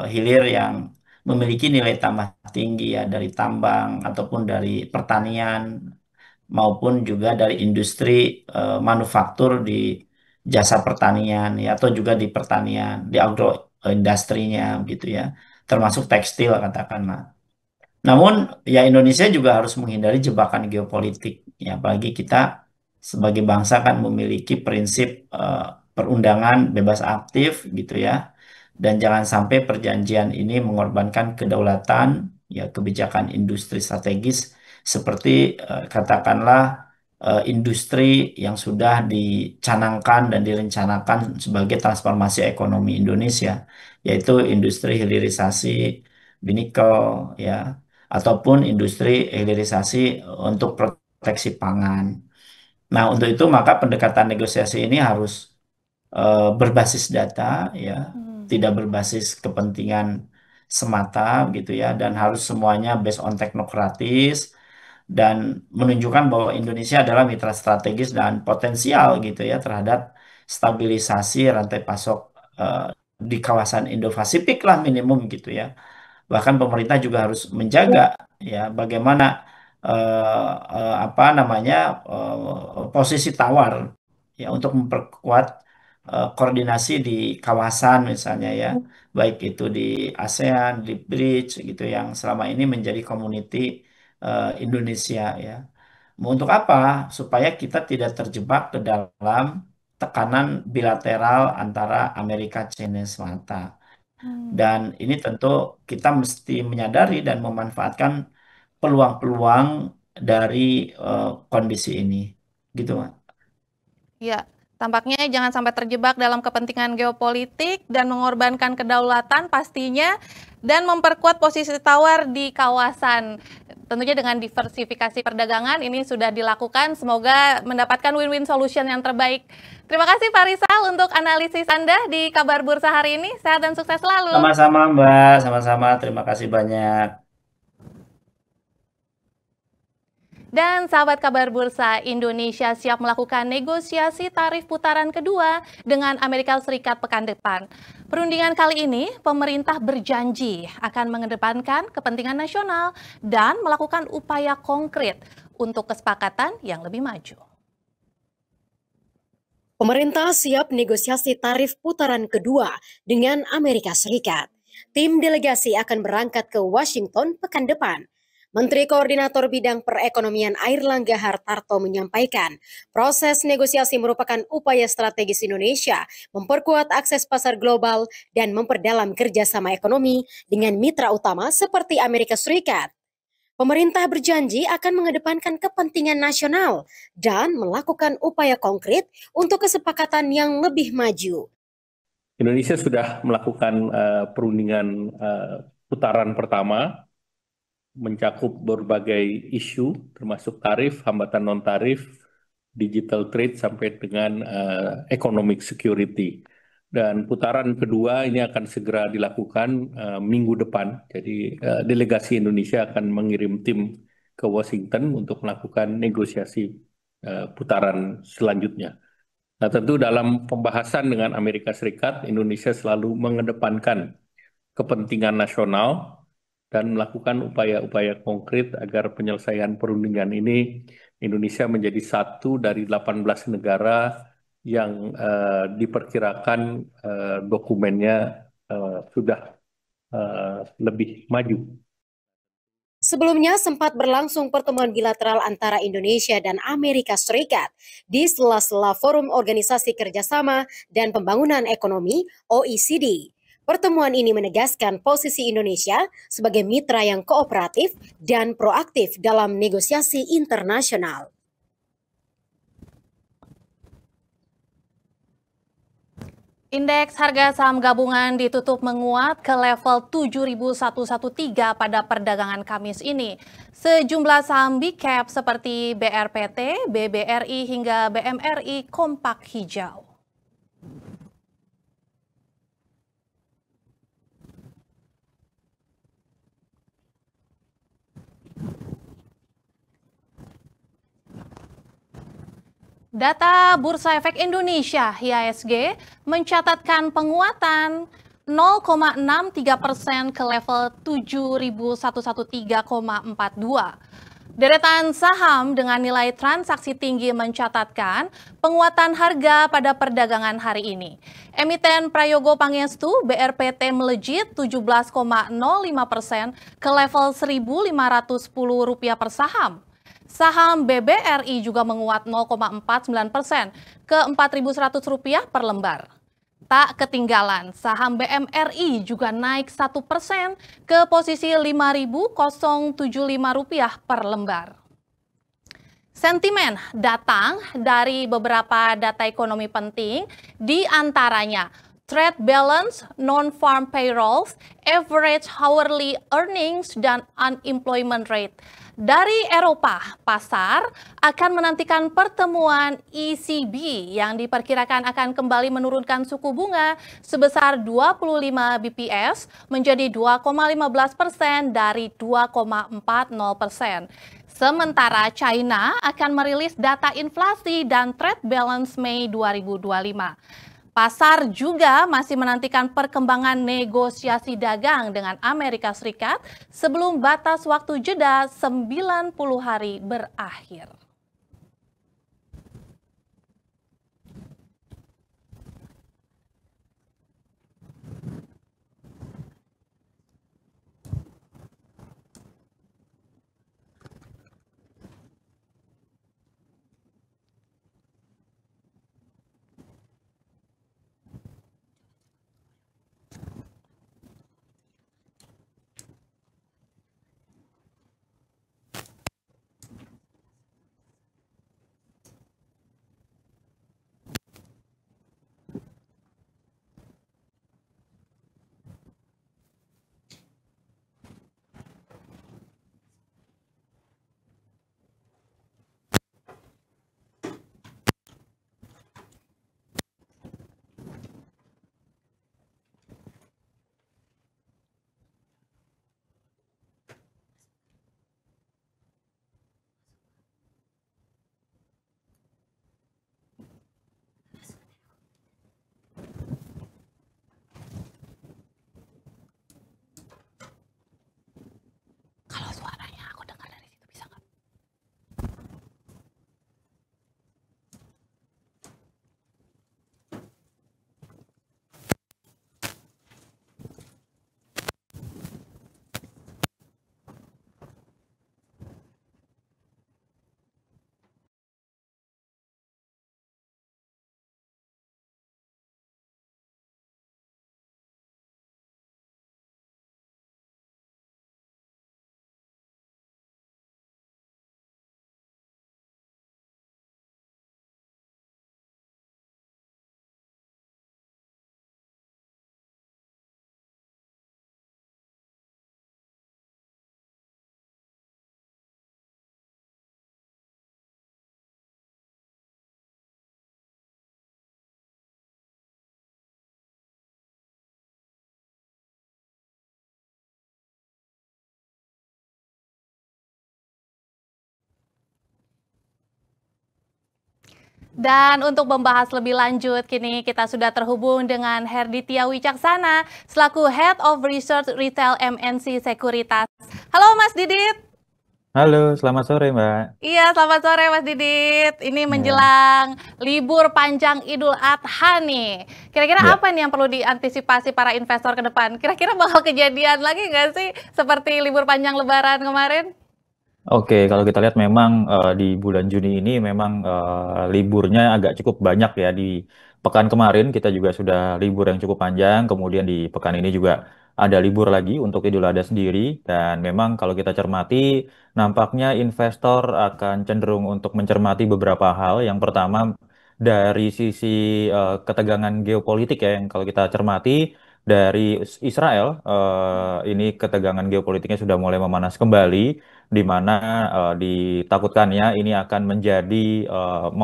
hilir yang memiliki nilai tambah tinggi ya dari tambang ataupun dari pertanian maupun juga dari industri manufaktur di jasa pertanian ya, atau juga di pertanian di agroindustrinya gitu ya, termasuk tekstil katakanlah. Namun ya Indonesia juga harus menghindari jebakan geopolitik ya, bagi kita sebagai bangsa kan memiliki prinsip perundangan bebas aktif gitu ya, dan jangan sampai perjanjian ini mengorbankan kedaulatan ya, kebijakan industri strategis seperti katakanlah industri yang sudah dicanangkan dan direncanakan sebagai transformasi ekonomi Indonesia, yaitu industri hilirisasi nikel ya, ataupun industri hilirisasi untuk proteksi pangan. Nah, untuk itu maka pendekatan negosiasi ini harus berbasis data ya, Hmm. tidak berbasis kepentingan semata gitu ya, dan harus semuanya based on teknokratis dan menunjukkan bahwa Indonesia adalah mitra strategis dan potensial gitu ya terhadap stabilisasi rantai pasok eh, di kawasan Indo-Pasifik lah minimum gitu ya. Bahkan pemerintah juga harus menjaga ya bagaimana apa namanya posisi tawar ya untuk memperkuat koordinasi di kawasan misalnya ya, baik itu di ASEAN, di BRICS gitu yang selama ini menjadi community Indonesia ya. Untuk apa? Supaya kita tidak terjebak ke dalam tekanan bilateral antara Amerika China semata. Hmm. Dan ini tentu kita mesti menyadari dan memanfaatkan peluang-peluang dari kondisi ini. Gitu, Mak. Ya, tampaknya jangan sampai terjebak dalam kepentingan geopolitik dan mengorbankan kedaulatan pastinya dan memperkuat posisi tawar di kawasan. Tentunya dengan diversifikasi perdagangan ini sudah dilakukan. Semoga mendapatkan win-win solution yang terbaik. Terima kasih Pak Rizal untuk analisis Anda di Kabar Bursa hari ini. Sehat dan sukses selalu. Sama-sama, Mbak. Sama-sama. Terima kasih banyak. Dan sahabat Kabar Bursa, Indonesia siap melakukan negosiasi tarif putaran kedua dengan Amerika Serikat pekan depan. Perundingan kali ini, pemerintah berjanji akan mengedepankan kepentingan nasional dan melakukan upaya konkret untuk kesepakatan yang lebih maju. Pemerintah siap negosiasi tarif putaran kedua dengan Amerika Serikat. Tim delegasi akan berangkat ke Washington pekan depan. Menteri Koordinator Bidang Perekonomian Airlangga Hartarto menyampaikan, proses negosiasi merupakan upaya strategis Indonesia memperkuat akses pasar global dan memperdalam kerjasama ekonomi dengan mitra utama seperti Amerika Serikat. Pemerintah berjanji akan mengedepankan kepentingan nasional dan melakukan upaya konkret untuk kesepakatan yang lebih maju. Indonesia sudah melakukan perundingan putaran pertama, mencakup berbagai isu, termasuk tarif, hambatan non-tarif, digital trade, sampai dengan economic security. Dan putaran kedua ini akan segera dilakukan minggu depan. Jadi delegasi Indonesia akan mengirim tim ke Washington untuk melakukan negosiasi putaran selanjutnya. Nah, tentu dalam pembahasan dengan Amerika Serikat, Indonesia selalu mengedepankan kepentingan nasional dan melakukan upaya-upaya konkret agar penyelesaian perundingan ini Indonesia menjadi satu dari 18 negara yang diperkirakan dokumennya sudah lebih maju. Sebelumnya sempat berlangsung pertemuan bilateral antara Indonesia dan Amerika Serikat di sela-sela Forum Organisasi Kerjasama dan Pembangunan Ekonomi (OECD). Pertemuan ini menegaskan posisi Indonesia sebagai mitra yang kooperatif dan proaktif dalam negosiasi internasional. Indeks harga saham gabungan ditutup menguat ke level 7.113 pada perdagangan Kamis ini. Sejumlah saham big cap seperti BRPT, BBRI hingga BMRI kompak hijau. Data Bursa Efek Indonesia (IHSG) mencatatkan penguatan 0,63% ke level 7.113,42. Deretan saham dengan nilai transaksi tinggi mencatatkan penguatan harga pada perdagangan hari ini. Emiten Prayogo Pangestu BRPT melejit 17,05% ke level Rp1.510 per saham. Saham BBRI juga menguat 0,49% ke Rp4.100 per lembar. Tak ketinggalan, saham BMRI juga naik 1% ke posisi Rp5.075 per lembar. Sentimen datang dari beberapa data ekonomi penting, di antaranya trade balance, non-farm payrolls, average hourly earnings, dan unemployment rate. Dari Eropa, pasar akan menantikan pertemuan ECB yang diperkirakan akan kembali menurunkan suku bunga sebesar 25 BPS menjadi 2,15% dari 2,40%. Sementara China akan merilis data inflasi dan trade balance Mei 2025. Pasar juga masih menantikan perkembangan negosiasi dagang dengan Amerika Serikat sebelum batas waktu jeda 90 hari berakhir. Dan untuk membahas lebih lanjut, kini kita sudah terhubung dengan Herditya Wicaksana selaku Head of Research Retail MNC Sekuritas. Halo Mas Didit. Halo, selamat sore Mbak. Iya, selamat sore Mas Didit. Ini menjelang libur panjang Idul Adha nih. Kira-kira apa nih yang perlu diantisipasi para investor ke depan? Kira-kira bakal kejadian lagi nggak sih seperti libur panjang Lebaran kemarin? Oke, kalau kita lihat memang di bulan Juni ini memang liburnya agak cukup banyak ya. Di pekan kemarin kita juga sudah libur yang cukup panjang, kemudian di pekan ini juga ada libur lagi untuk Idul Adha sendiri. Dan memang kalau kita cermati, nampaknya investor akan cenderung untuk mencermati beberapa hal. Yang pertama dari sisi ketegangan geopolitik ya, yang kalau kita cermati dari Israel, ini ketegangan geopolitiknya sudah mulai memanas kembali, di mana ditakutkannya ini akan menjadi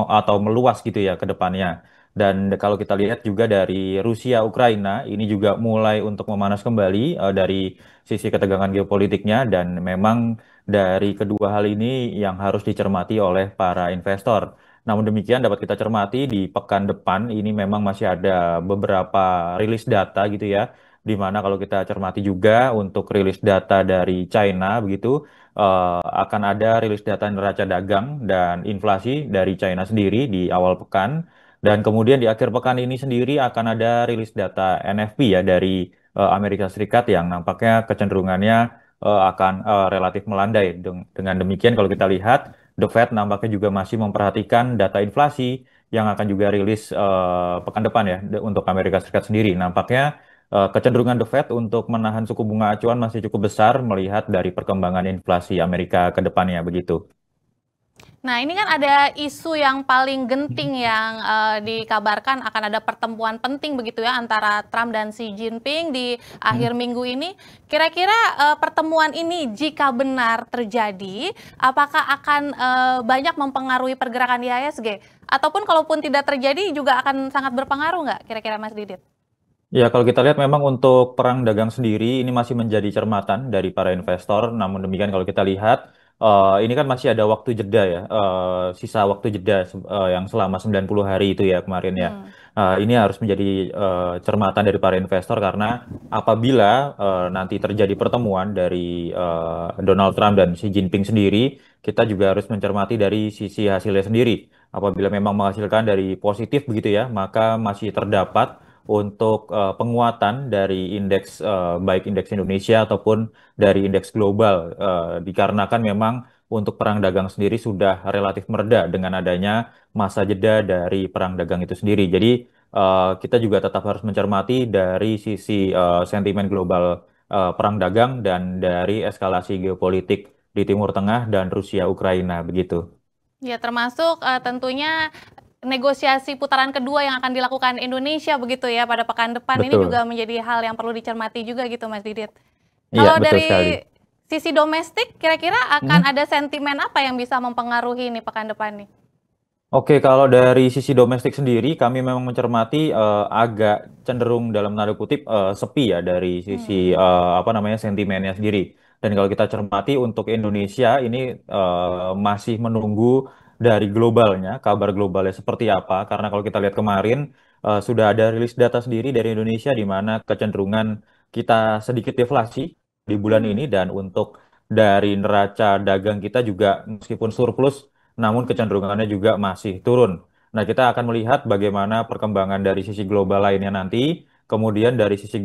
atau meluas gitu ya ke depannya. Dan kalau kita lihat juga dari Rusia Ukraina ini juga mulai untuk memanas kembali dari sisi ketegangan geopolitiknya, dan memang dari kedua hal ini yang harus dicermati oleh para investor. Namun demikian dapat kita cermati di pekan depan ini memang masih ada beberapa rilis data gitu ya, di mana kalau kita cermati juga untuk rilis data dari China begitu, akan ada rilis data neraca dagang dan inflasi dari China sendiri di awal pekan. Dan kemudian di akhir pekan ini sendiri akan ada rilis data NFP ya dari Amerika Serikat, yang nampaknya kecenderungannya akan relatif melandai. Dengan demikian kalau kita lihat, The Fed nampaknya juga masih memperhatikan data inflasi yang akan juga rilis pekan depan ya untuk Amerika Serikat sendiri. Nampaknya kecenderungan The Fed untuk menahan suku bunga acuan masih cukup besar melihat dari perkembangan inflasi Amerika ke depannya begitu. Nah, ini kan ada isu yang paling genting yang dikabarkan akan ada pertemuan penting begitu ya antara Trump dan Xi Jinping di akhir minggu ini. Kira-kira pertemuan ini jika benar terjadi, apakah akan banyak mempengaruhi pergerakan IHSG? Ataupun kalaupun tidak terjadi juga akan sangat berpengaruh nggak kira-kira Mas Didit? Ya, kalau kita lihat memang untuk perang dagang sendiri ini masih menjadi cermatan dari para investor. Namun demikian kalau kita lihat ini kan masih ada waktu jeda ya, sisa waktu jeda yang selama 90 hari itu ya kemarin ya. Ini harus menjadi cermatan dari para investor, karena apabila nanti terjadi pertemuan dari Donald Trump dan Xi Jinping sendiri, kita juga harus mencermati dari sisi hasilnya sendiri. Apabila memang menghasilkan dari positif begitu ya, maka masih terdapat untuk penguatan dari indeks baik indeks Indonesia ataupun dari indeks global, dikarenakan memang untuk perang dagang sendiri sudah relatif mereda dengan adanya masa jeda dari perang dagang itu sendiri. Jadi kita juga tetap harus mencermati dari sisi sentimen global perang dagang dan dari eskalasi geopolitik di Timur Tengah dan Rusia Ukraina begitu. Ya, termasuk tentunya negosiasi putaran kedua yang akan dilakukan Indonesia begitu ya pada pekan depan. Ini juga menjadi hal yang perlu dicermati juga gitu Mas Didit. Kalau dari sisi domestik, kira-kira akan ada sentimen apa yang bisa mempengaruhi nih pekan depan nih? Oke, kalau dari sisi domestik sendiri, kami memang mencermati agak cenderung dalam tanda kutip sepi ya dari sisi apa namanya sentimennya sendiri. Dan kalau kita cermati untuk Indonesia ini masih menunggu dari globalnya, kabar globalnya seperti apa. Karena kalau kita lihat kemarin sudah ada rilis data sendiri dari Indonesia, di mana kecenderungan kita sedikit deflasi di bulan ini, dan untuk dari neraca dagang kita juga meskipun surplus, namun kecenderungannya juga masih turun. Nah, kita akan melihat bagaimana perkembangan dari sisi global lainnya nanti. Kemudian dari sisi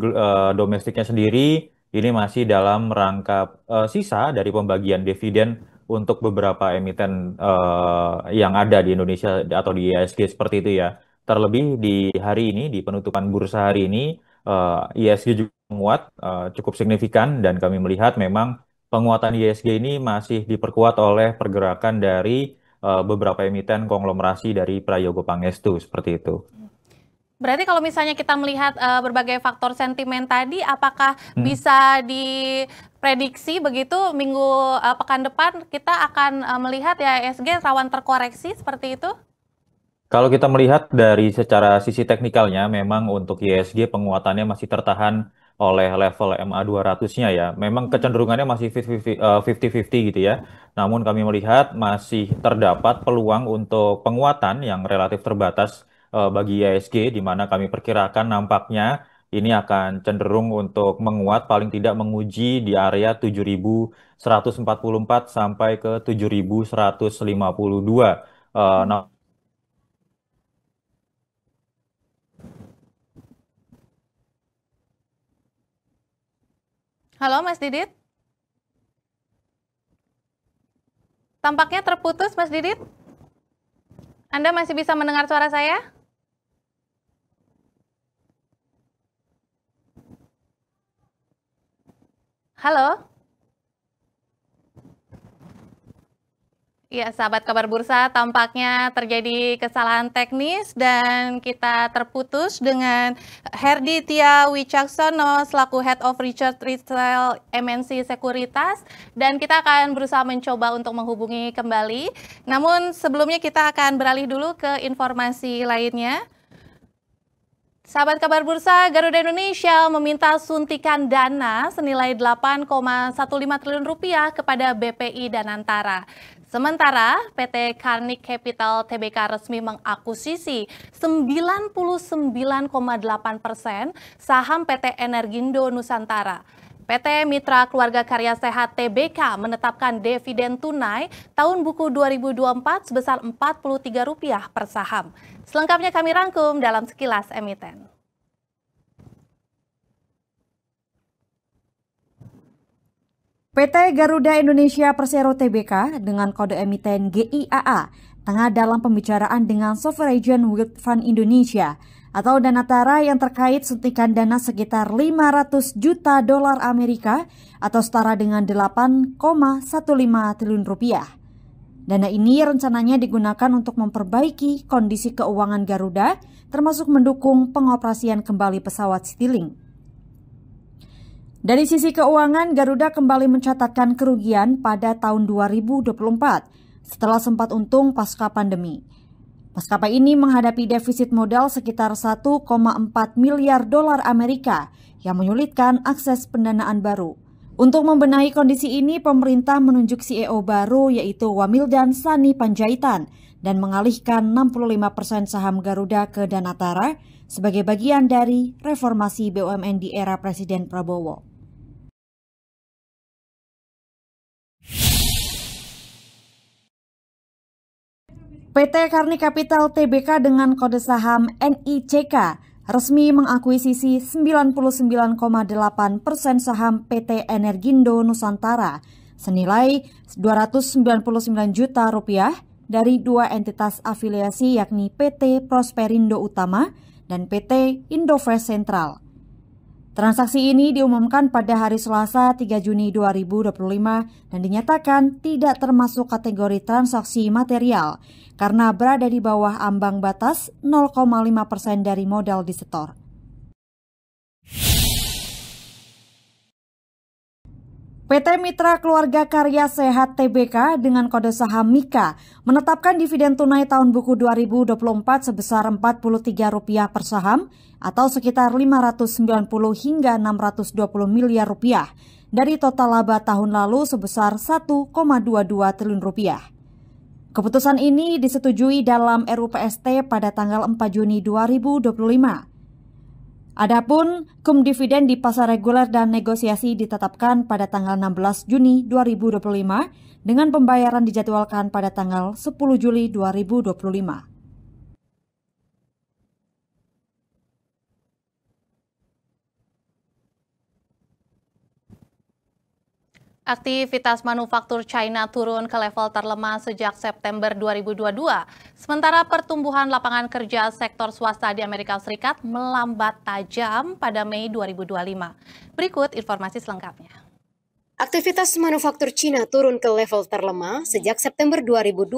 domestiknya sendiri, ini masih dalam rangka sisa dari pembagian dividen untuk beberapa emiten yang ada di Indonesia atau di IHSG seperti itu ya. Terlebih di hari ini, di penutupan bursa hari ini, IHSG juga menguat cukup signifikan, dan kami melihat memang penguatan IHSG ini masih diperkuat oleh pergerakan dari beberapa emiten konglomerasi dari Prayogo Pangestu seperti itu. Berarti kalau misalnya kita melihat berbagai faktor sentimen tadi, apakah bisa diprediksi begitu minggu pekan depan kita akan melihat ya IHSG rawan terkoreksi seperti itu? Kalau kita melihat dari secara sisi teknikalnya, memang untuk IHSG penguatannya masih tertahan oleh level MA 200-nya ya. Memang kecenderungannya masih 50-50 gitu ya. Namun kami melihat masih terdapat peluang untuk penguatan yang relatif terbatas bagi IHSG, di mana kami perkirakan nampaknya ini akan cenderung untuk menguat paling tidak menguji di area 7.144 sampai ke 7.152. Nah, Halo Mas Didit? Tampaknya terputus Mas Didit? Anda masih bisa mendengar suara saya? Halo? Iya, sahabat kabar bursa, tampaknya terjadi kesalahan teknis dan kita terputus dengan Herdi Tia Wicaksono selaku Head of Research Retail MNC Sekuritas, dan kita akan berusaha mencoba untuk menghubungi kembali. Namun sebelumnya kita akan beralih dulu ke informasi lainnya. Sahabat kabar bursa, Garuda Indonesia meminta suntikan dana senilai 8,15 triliun rupiah kepada BPI dan Antara. Sementara PT Karnik Capital Tbk resmi mengakuisisi 99,8% saham PT Energindo Nusantara. PT Mitra Keluarga Karya Sehat Tbk menetapkan dividen tunai tahun buku 2024 sebesar Rp43 per saham. Selengkapnya kami rangkum dalam sekilas emiten. PT Garuda Indonesia Persero Tbk dengan kode emiten GIAA tengah dalam pembicaraan dengan Sovereign Wealth Fund Indonesia atau Danatara yang terkait suntikan dana sekitar 500 juta dolar Amerika atau setara dengan 8,15 triliun rupiah. Dana ini rencananya digunakan untuk memperbaiki kondisi keuangan Garuda, termasuk mendukung pengoperasian kembali pesawat Citylink. Dari sisi keuangan, Garuda kembali mencatatkan kerugian pada tahun 2024 setelah sempat untung pasca pandemi. Maskapai ini menghadapi defisit modal sekitar 1,4 miliar dolar Amerika yang menyulitkan akses pendanaan baru. Untuk membenahi kondisi ini, pemerintah menunjuk CEO baru yaitu Wamildan Sani Panjaitan dan mengalihkan 65% saham Garuda ke Danatara sebagai bagian dari reformasi BUMN di era Presiden Prabowo. PT Karnik Capital Tbk dengan kode saham NICK resmi mengakuisisi 99,8% saham PT Energindo Nusantara senilai 299 juta rupiah dari dua entitas afiliasi yakni PT Prosperindo Utama dan PT Indofresh Sentral. Transaksi ini diumumkan pada hari Selasa 3 Juni 2025 dan dinyatakan tidak termasuk kategori transaksi material karena berada di bawah ambang batas 0,5% dari modal disetor. PT Mitra Keluarga Karya Sehat Tbk dengan kode saham MIKA menetapkan dividen tunai tahun buku 2024 sebesar Rp43 per saham atau sekitar 590 hingga 620 miliar rupiah dari total laba tahun lalu sebesar 1,22 triliun rupiah. Keputusan ini disetujui dalam RUPST pada tanggal 4 Juni 2025. Adapun kum dividen di pasar reguler dan negosiasi ditetapkan pada tanggal 16 Juni 2025 dengan pembayaran dijadwalkan pada tanggal 10 Juli 2025. Aktivitas manufaktur China turun ke level terlemah sejak September 2022. Sementara pertumbuhan lapangan kerja sektor swasta di Amerika Serikat melambat tajam pada Mei 2025. Berikut informasi selengkapnya. Aktivitas manufaktur Cina turun ke level terlemah sejak September 2022.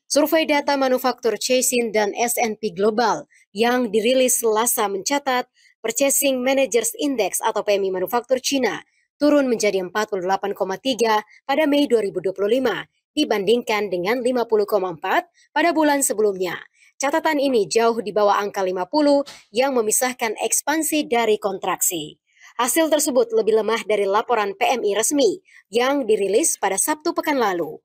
Survei data manufaktur Caixin dan S&P Global yang dirilis Selasa mencatat Purchasing Managers Index atau PMI manufaktur Cina turun menjadi 48,3 pada Mei 2025 dibandingkan dengan 50,4 pada bulan sebelumnya. Catatan ini jauh di bawah angka 50 yang memisahkan ekspansi dari kontraksi. Hasil tersebut lebih lemah dari laporan PMI resmi yang dirilis pada Sabtu pekan lalu.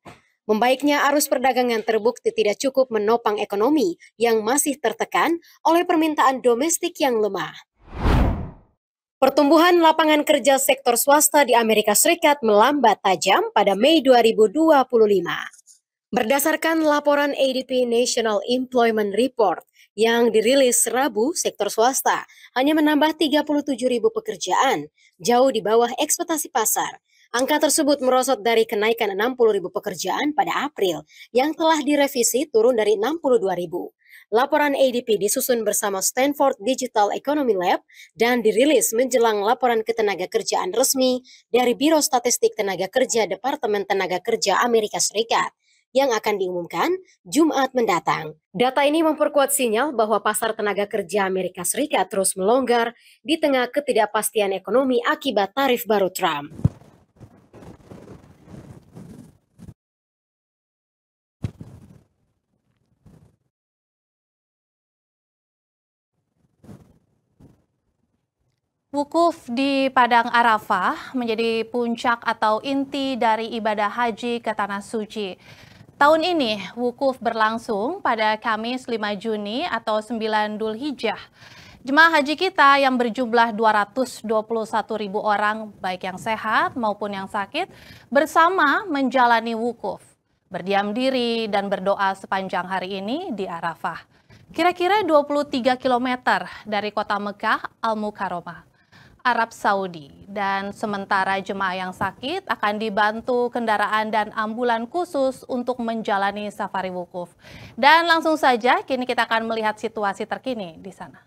Membaiknya arus perdagangan terbukti tidak cukup menopang ekonomi yang masih tertekan oleh permintaan domestik yang lemah. Pertumbuhan lapangan kerja sektor swasta di Amerika Serikat melambat tajam pada Mei 2025. Berdasarkan laporan ADP National Employment Report yang dirilis Rabu, sektor swasta hanya menambah 37.000 pekerjaan, jauh di bawah ekspektasi pasar. Angka tersebut merosot dari kenaikan 60.000 pekerjaan pada April yang telah direvisi turun dari 62.000. Laporan ADP disusun bersama Stanford Digital Economy Lab dan dirilis menjelang laporan ketenagakerjaan resmi dari Biro Statistik Tenaga Kerja Departemen Tenaga Kerja Amerika Serikat yang akan diumumkan Jumat mendatang. Data ini memperkuat sinyal bahwa pasar tenaga kerja Amerika Serikat terus melonggar di tengah ketidakpastian ekonomi akibat tarif baru Trump. Wukuf di Padang Arafah menjadi puncak atau inti dari ibadah haji ke Tanah Suci. Tahun ini, wukuf berlangsung pada Kamis 5 Juni atau 9 Dzulhijjah. Jemaah haji kita yang berjumlah 221.000 orang, baik yang sehat maupun yang sakit, bersama menjalani wukuf, berdiam diri dan berdoa sepanjang hari ini di Arafah. Kira-kira 23 km dari kota Mekah Al-Mukarramah, Arab Saudi, dan sementara jemaah yang sakit akan dibantu kendaraan dan ambulan khusus untuk menjalani safari wukuf. Dan langsung saja kini kita akan melihat situasi terkini di sana.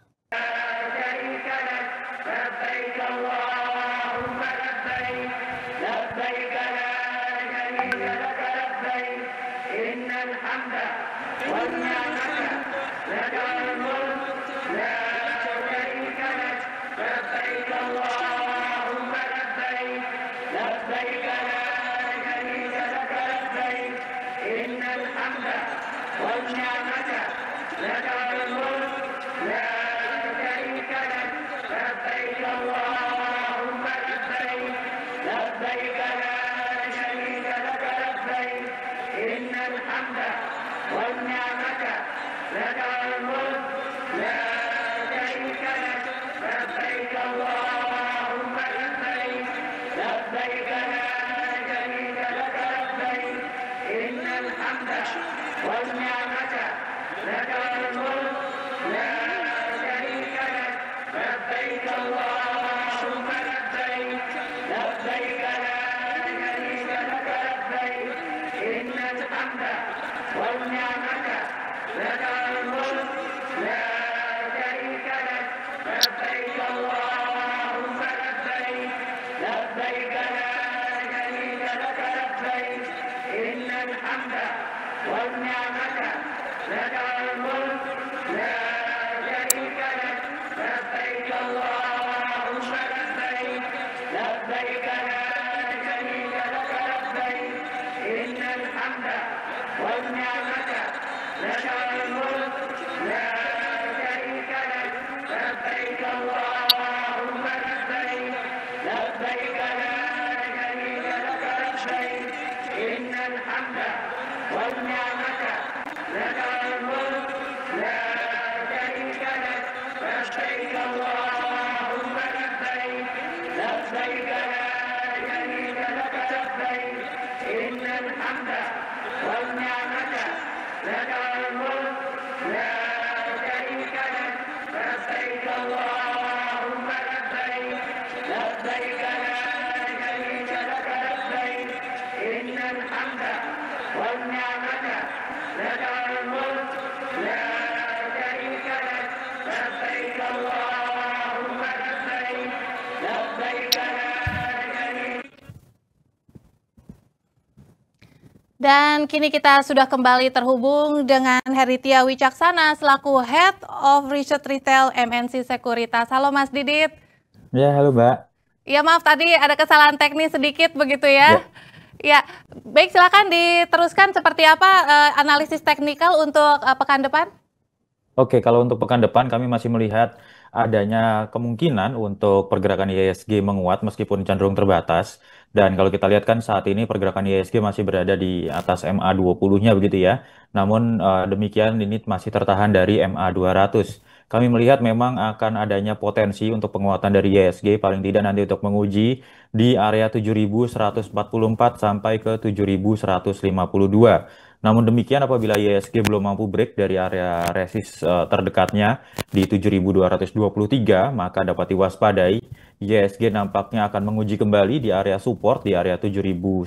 Dan kini kita sudah kembali terhubung dengan Heritia Wicaksana selaku Head of Research Retail MNC Sekuritas. Halo Mas Didit. Ya, halo Mbak. Ya maaf tadi ada kesalahan teknis sedikit begitu ya. Ya, baik silakan diteruskan seperti apa analisis teknikal untuk pekan depan? Oke, kalau untuk pekan depan kami masih melihat adanya kemungkinan untuk pergerakan IHSG menguat meskipun cenderung terbatas. Dan kalau kita lihat kan saat ini pergerakan IHSG masih berada di atas MA20-nya begitu ya. Namun demikian ini masih tertahan dari MA200. Kami melihat memang akan adanya potensi untuk penguatan dari IHSG paling tidak nanti untuk menguji di area 7.144 sampai ke 7.152. Namun demikian apabila IHSG belum mampu break dari area resist terdekatnya di 7.223, maka dapat diwaspadai IHSG nampaknya akan menguji kembali di area support di area 7.009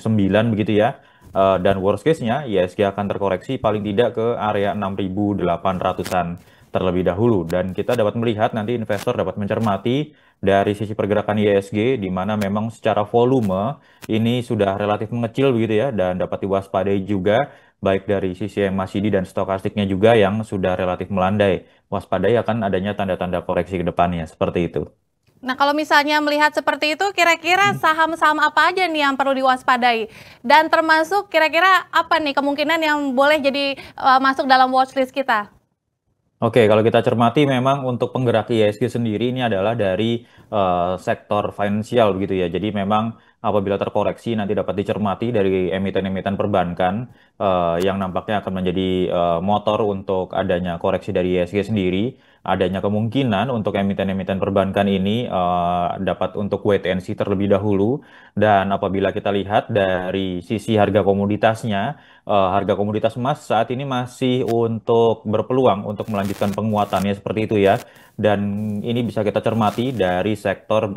begitu ya. Dan worst case-nya IHSG akan terkoreksi paling tidak ke area 6.800-an terlebih dahulu. Dan kita dapat melihat nanti investor dapat mencermati dari sisi pergerakan IHSG di mana memang secara volume ini sudah relatif mengecil begitu ya, dan dapat diwaspadai juga baik dari sisi MACD dan stokastiknya juga yang sudah relatif melandai. Waspadai akan adanya tanda-tanda koreksi ke depannya, seperti itu. Nah, kalau misalnya melihat seperti itu, kira-kira saham-saham apa aja nih yang perlu diwaspadai? Dan termasuk kira-kira apa nih kemungkinan yang boleh jadi masuk dalam watchlist kita? Oke, kalau kita cermati memang untuk penggerak IHSG sendiri ini adalah dari sektor finansial begitu ya. Jadi memang apabila terkoreksi nanti dapat dicermati dari emiten-emiten perbankan yang nampaknya akan menjadi motor untuk adanya koreksi dari IHSG sendiri. Adanya kemungkinan untuk emiten-emiten perbankan ini dapat untuk wait and see terlebih dahulu. Dan apabila kita lihat dari sisi harga komoditasnya, harga komoditas emas saat ini masih untuk berpeluang untuk melanjutkan penguatannya seperti itu ya. Dan ini bisa kita cermati dari sektor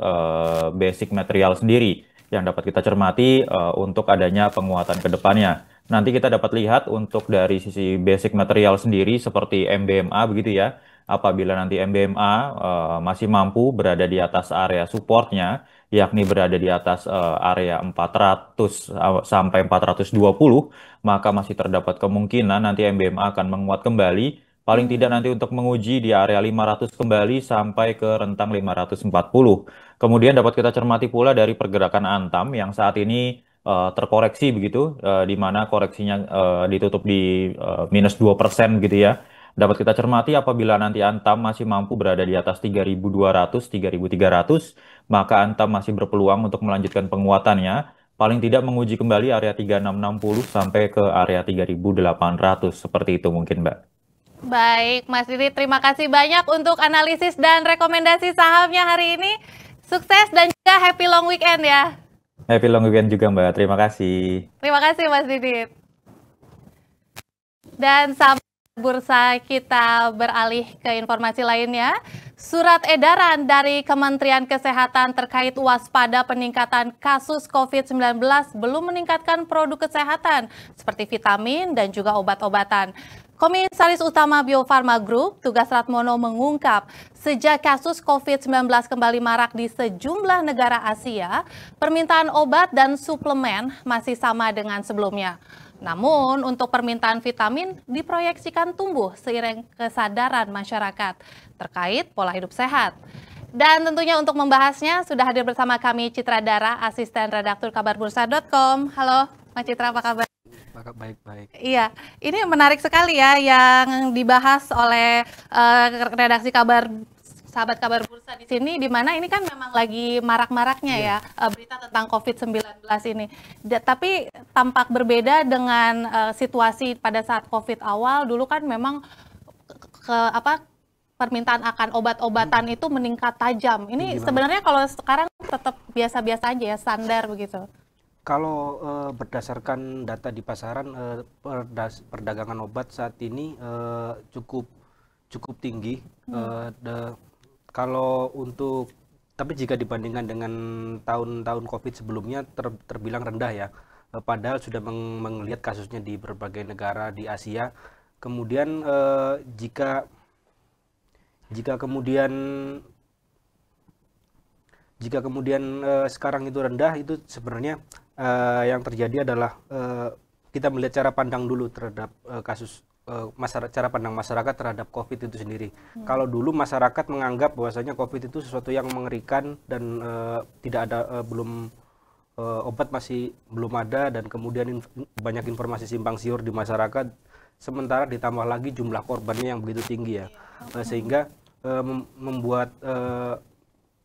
basic material sendiri yang dapat kita cermati untuk adanya penguatan ke depannya. Nanti kita dapat lihat untuk dari sisi basic material sendiri seperti MBMA begitu ya. Apabila nanti MBMA masih mampu berada di atas area supportnya, yakni berada di atas area 400 sampai 420, maka masih terdapat kemungkinan nanti MBMA akan menguat kembali. Paling tidak nanti untuk menguji di area 500 kembali sampai ke rentang 540. Kemudian dapat kita cermati pula dari pergerakan Antam yang saat ini terkoreksi begitu, di mana koreksinya ditutup di minus 2% gitu ya. Dapat kita cermati apabila nanti Antam masih mampu berada di atas 3.200, 3.300, maka Antam masih berpeluang untuk melanjutkan penguatannya. Paling tidak menguji kembali area 3.660 sampai ke area 3.800. Seperti itu mungkin, Mbak. Baik, Mas Didi, terima kasih banyak untuk analisis dan rekomendasi sahamnya hari ini. Sukses dan juga happy long weekend ya. Happy long weekend juga, Mbak. Terima kasih. Terima kasih, Mas Didi. Dan sahabat bursa, kita beralih ke informasi lainnya. Surat edaran dari Kementerian Kesehatan terkait waspada peningkatan kasus COVID-19 belum meningkatkan produk kesehatan seperti vitamin dan juga obat-obatan. Komisaris Utama Bio Farma Group, Tugas Ratmono mengungkap, sejak kasus COVID-19 kembali marak di sejumlah negara Asia, permintaan obat dan suplemen masih sama dengan sebelumnya. Namun, untuk permintaan vitamin diproyeksikan tumbuh seiring kesadaran masyarakat terkait pola hidup sehat. Dan tentunya untuk membahasnya, sudah hadir bersama kami Citra Dara, asisten redaktur kabarbursa.com. Halo, Mas Citra, apa kabar? Baik-baik. Iya, ini menarik sekali ya yang dibahas oleh redaksi sahabat kabar bursa di sini, di mana ini kan memang lagi marak-maraknya ya berita tentang COVID-19 ini. Tapi tampak berbeda dengan situasi pada saat COVID awal. Dulu kan memang permintaan akan obat-obatan itu meningkat tajam. Ini sebenarnya kalau sekarang tetap biasa-biasa aja ya, standar begitu. Kalau berdasarkan data di pasaran, perdagangan obat saat ini cukup tinggi. Kalau untuk, tapi jika dibandingkan dengan tahun-tahun COVID sebelumnya terbilang rendah ya. Padahal sudah melihat kasusnya di berbagai negara di Asia. Kemudian jika kemudian sekarang itu rendah, itu sebenarnya yang terjadi adalah kita melihat cara pandang dulu terhadap kasus cara pandang masyarakat terhadap COVID itu sendiri. Kalau dulu masyarakat menganggap bahwasanya COVID itu sesuatu yang mengerikan dan tidak ada obat masih belum ada, dan kemudian banyak informasi simpang siur di masyarakat. Sementara ditambah lagi jumlah korbannya yang begitu tinggi ya, sehingga membuat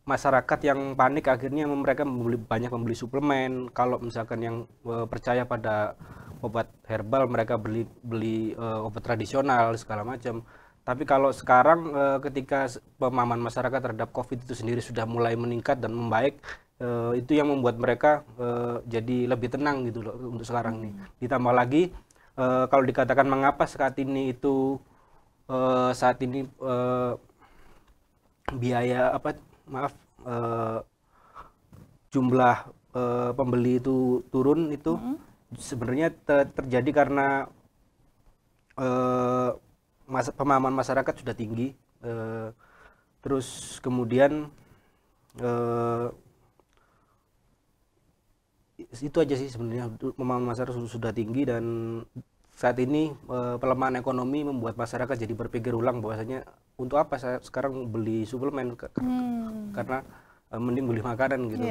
masyarakat yang panik, akhirnya mereka banyak membeli suplemen. Kalau misalkan yang percaya pada obat herbal, mereka beli obat tradisional segala macam. Tapi kalau sekarang ketika pemahaman masyarakat terhadap COVID itu sendiri sudah mulai meningkat dan membaik, itu yang membuat mereka jadi lebih tenang gitu loh untuk sekarang nih. Ditambah lagi kalau dikatakan mengapa saat ini biaya jumlah pembeli itu turun, itu sebenarnya terjadi karena pemahaman masyarakat sudah tinggi, terus kemudian itu aja sih sebenarnya, pemahaman masyarakat sudah tinggi, dan saat ini pelemahan ekonomi membuat masyarakat jadi berpikir ulang bahwasanya untuk apa saya sekarang beli suplemen, karena mending beli makanan gitu,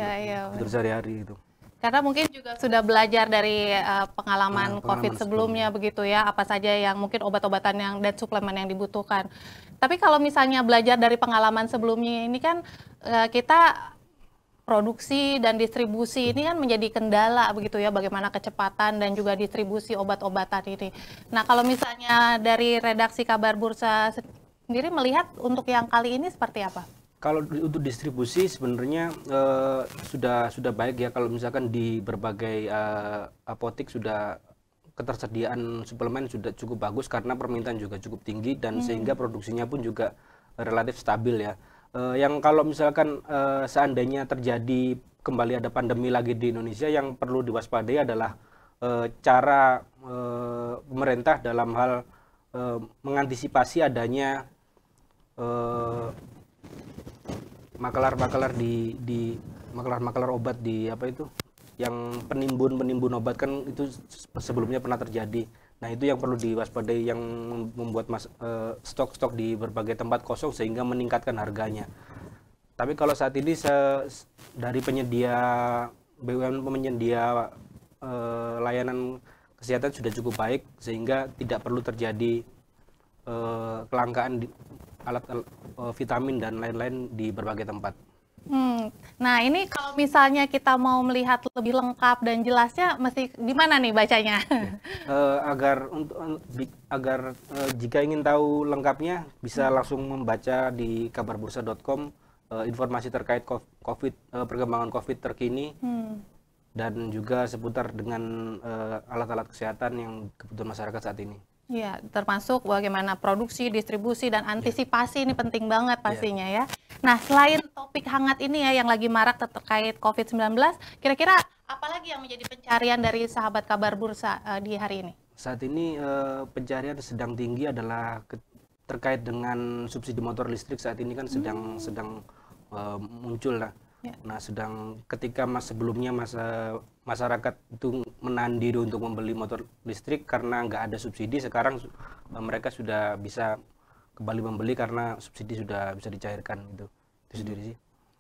untuk sehari-hari gitu. Karena mungkin juga sudah belajar dari pengalaman COVID sebelumnya begitu ya, apa saja yang mungkin obat-obatan dan suplemen yang dibutuhkan. Tapi kalau misalnya belajar dari pengalaman sebelumnya ini kan kita produksi dan distribusi ini kan menjadi kendala begitu ya, bagaimana kecepatan dan juga distribusi obat-obatan ini. Nah, kalau misalnya dari redaksi Kabar Bursa sendiri melihat untuk yang kali ini seperti apa? Kalau untuk distribusi sebenarnya sudah baik ya, kalau misalkan di berbagai apotek sudah ketersediaan suplemen sudah cukup bagus karena permintaan juga cukup tinggi, dan sehingga produksinya pun juga relatif stabil ya. Yang kalau misalkan seandainya terjadi kembali ada pandemi lagi di Indonesia, yang perlu diwaspadai adalah cara pemerintah dalam hal mengantisipasi adanya makelar-makelar makelar obat di yang penimbun obat, kan itu sebelumnya pernah terjadi. Nah, itu yang perlu diwaspadai, yang membuat stok-stok di berbagai tempat kosong sehingga meningkatkan harganya. Tapi kalau saat ini dari penyedia BUMN, penyedia layanan kesehatan sudah cukup baik sehingga tidak perlu terjadi kelangkaan alat vitamin dan lain-lain di berbagai tempat. Nah, ini kalau misalnya kita mau melihat lebih lengkap dan jelasnya, mesti di mana nih bacanya? Agar jika ingin tahu lengkapnya bisa langsung membaca di kabarbursa.com informasi terkait COVID, perkembangan COVID terkini, dan juga seputar dengan alat-alat kesehatan yang kebutuhan masyarakat saat ini. Ya, termasuk bagaimana produksi, distribusi, dan antisipasi ini penting banget pastinya ya. Nah, selain topik hangat ini ya yang lagi marak terkait COVID-19, kira-kira apa lagi yang menjadi pencarian dari sahabat Kabar Bursa di hari ini? Saat ini pencarian sedang tinggi adalah terkait dengan subsidi motor listrik. Saat ini kan sedang muncul lah. Nah, ketika sebelumnya masyarakat itu menahan diri untuk membeli motor listrik karena nggak ada subsidi, sekarang mereka sudah bisa kembali membeli karena subsidi sudah bisa dicairkan gitu. Itu sendiri sih.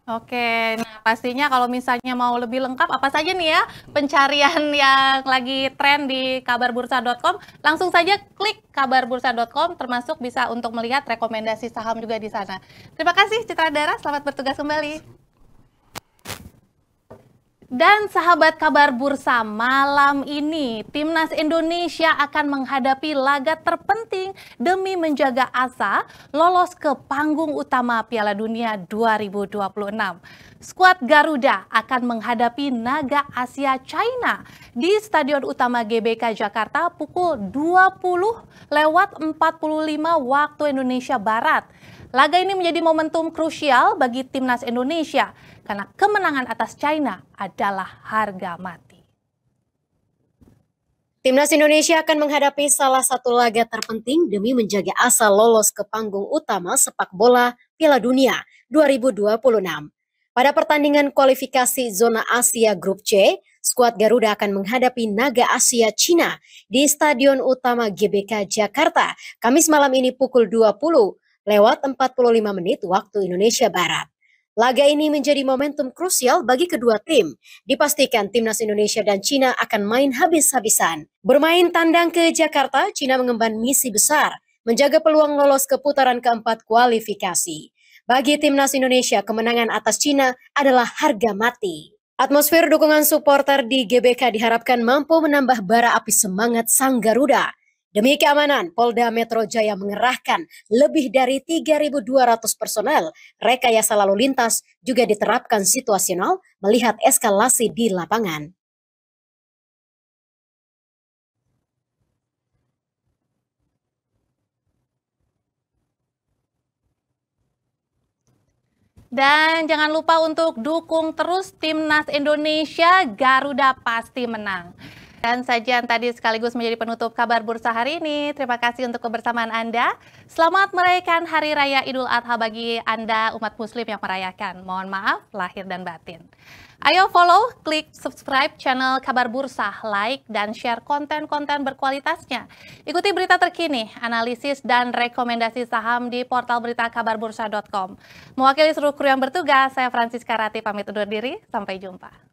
Oke, nah pastinya kalau misalnya mau lebih lengkap apa saja nih ya pencarian yang lagi tren di kabarbursa.com, langsung saja klik kabarbursa.com, termasuk bisa untuk melihat rekomendasi saham juga di sana. Terima kasih Citra Dara, selamat bertugas kembali. Dan sahabat Kabar Bursa, malam ini Timnas Indonesia akan menghadapi laga terpenting demi menjaga asa lolos ke panggung utama Piala Dunia 2026. Skuad Garuda akan menghadapi Naga Asia China di Stadion Utama GBK Jakarta pukul 20:45 waktu Indonesia Barat. Laga ini menjadi momentum krusial bagi Timnas Indonesia karena kemenangan atas China adalah harga mati. Timnas Indonesia akan menghadapi salah satu laga terpenting demi menjaga asa lolos ke panggung utama sepak bola Piala Dunia 2026. Pada pertandingan kualifikasi zona Asia Grup C, skuad Garuda akan menghadapi Naga Asia China di Stadion Utama GBK Jakarta, Kamis malam ini pukul 20:45 waktu Indonesia Barat. Laga ini menjadi momentum krusial bagi kedua tim. Dipastikan Timnas Indonesia dan China akan main habis-habisan. Bermain tandang ke Jakarta, China mengemban misi besar, menjaga peluang lolos ke putaran keempat kualifikasi. Bagi timnas Indonesia, kemenangan atas Cina adalah harga mati. Atmosfer dukungan supporter di GBK diharapkan mampu menambah bara api semangat Sang Garuda. Demi keamanan, Polda Metro Jaya mengerahkan lebih dari 3.200 personel. Rekayasa lalu lintas juga diterapkan situasional melihat eskalasi di lapangan. Dan jangan lupa untuk dukung terus Timnas Indonesia, Garuda pasti menang. Dan sajian tadi sekaligus menjadi penutup kabar bursa hari ini. Terima kasih untuk kebersamaan Anda. Selamat merayakan Hari Raya Idul Adha bagi Anda umat Muslim yang merayakan. Mohon maaf lahir dan batin. Ayo follow, klik subscribe channel Kabar Bursa, like dan share konten-konten berkualitasnya. Ikuti berita terkini, analisis dan rekomendasi saham di portal berita kabarbursa.com. Mewakili seluruh kru yang bertugas, saya Francisca Rati pamit undur diri. Sampai jumpa.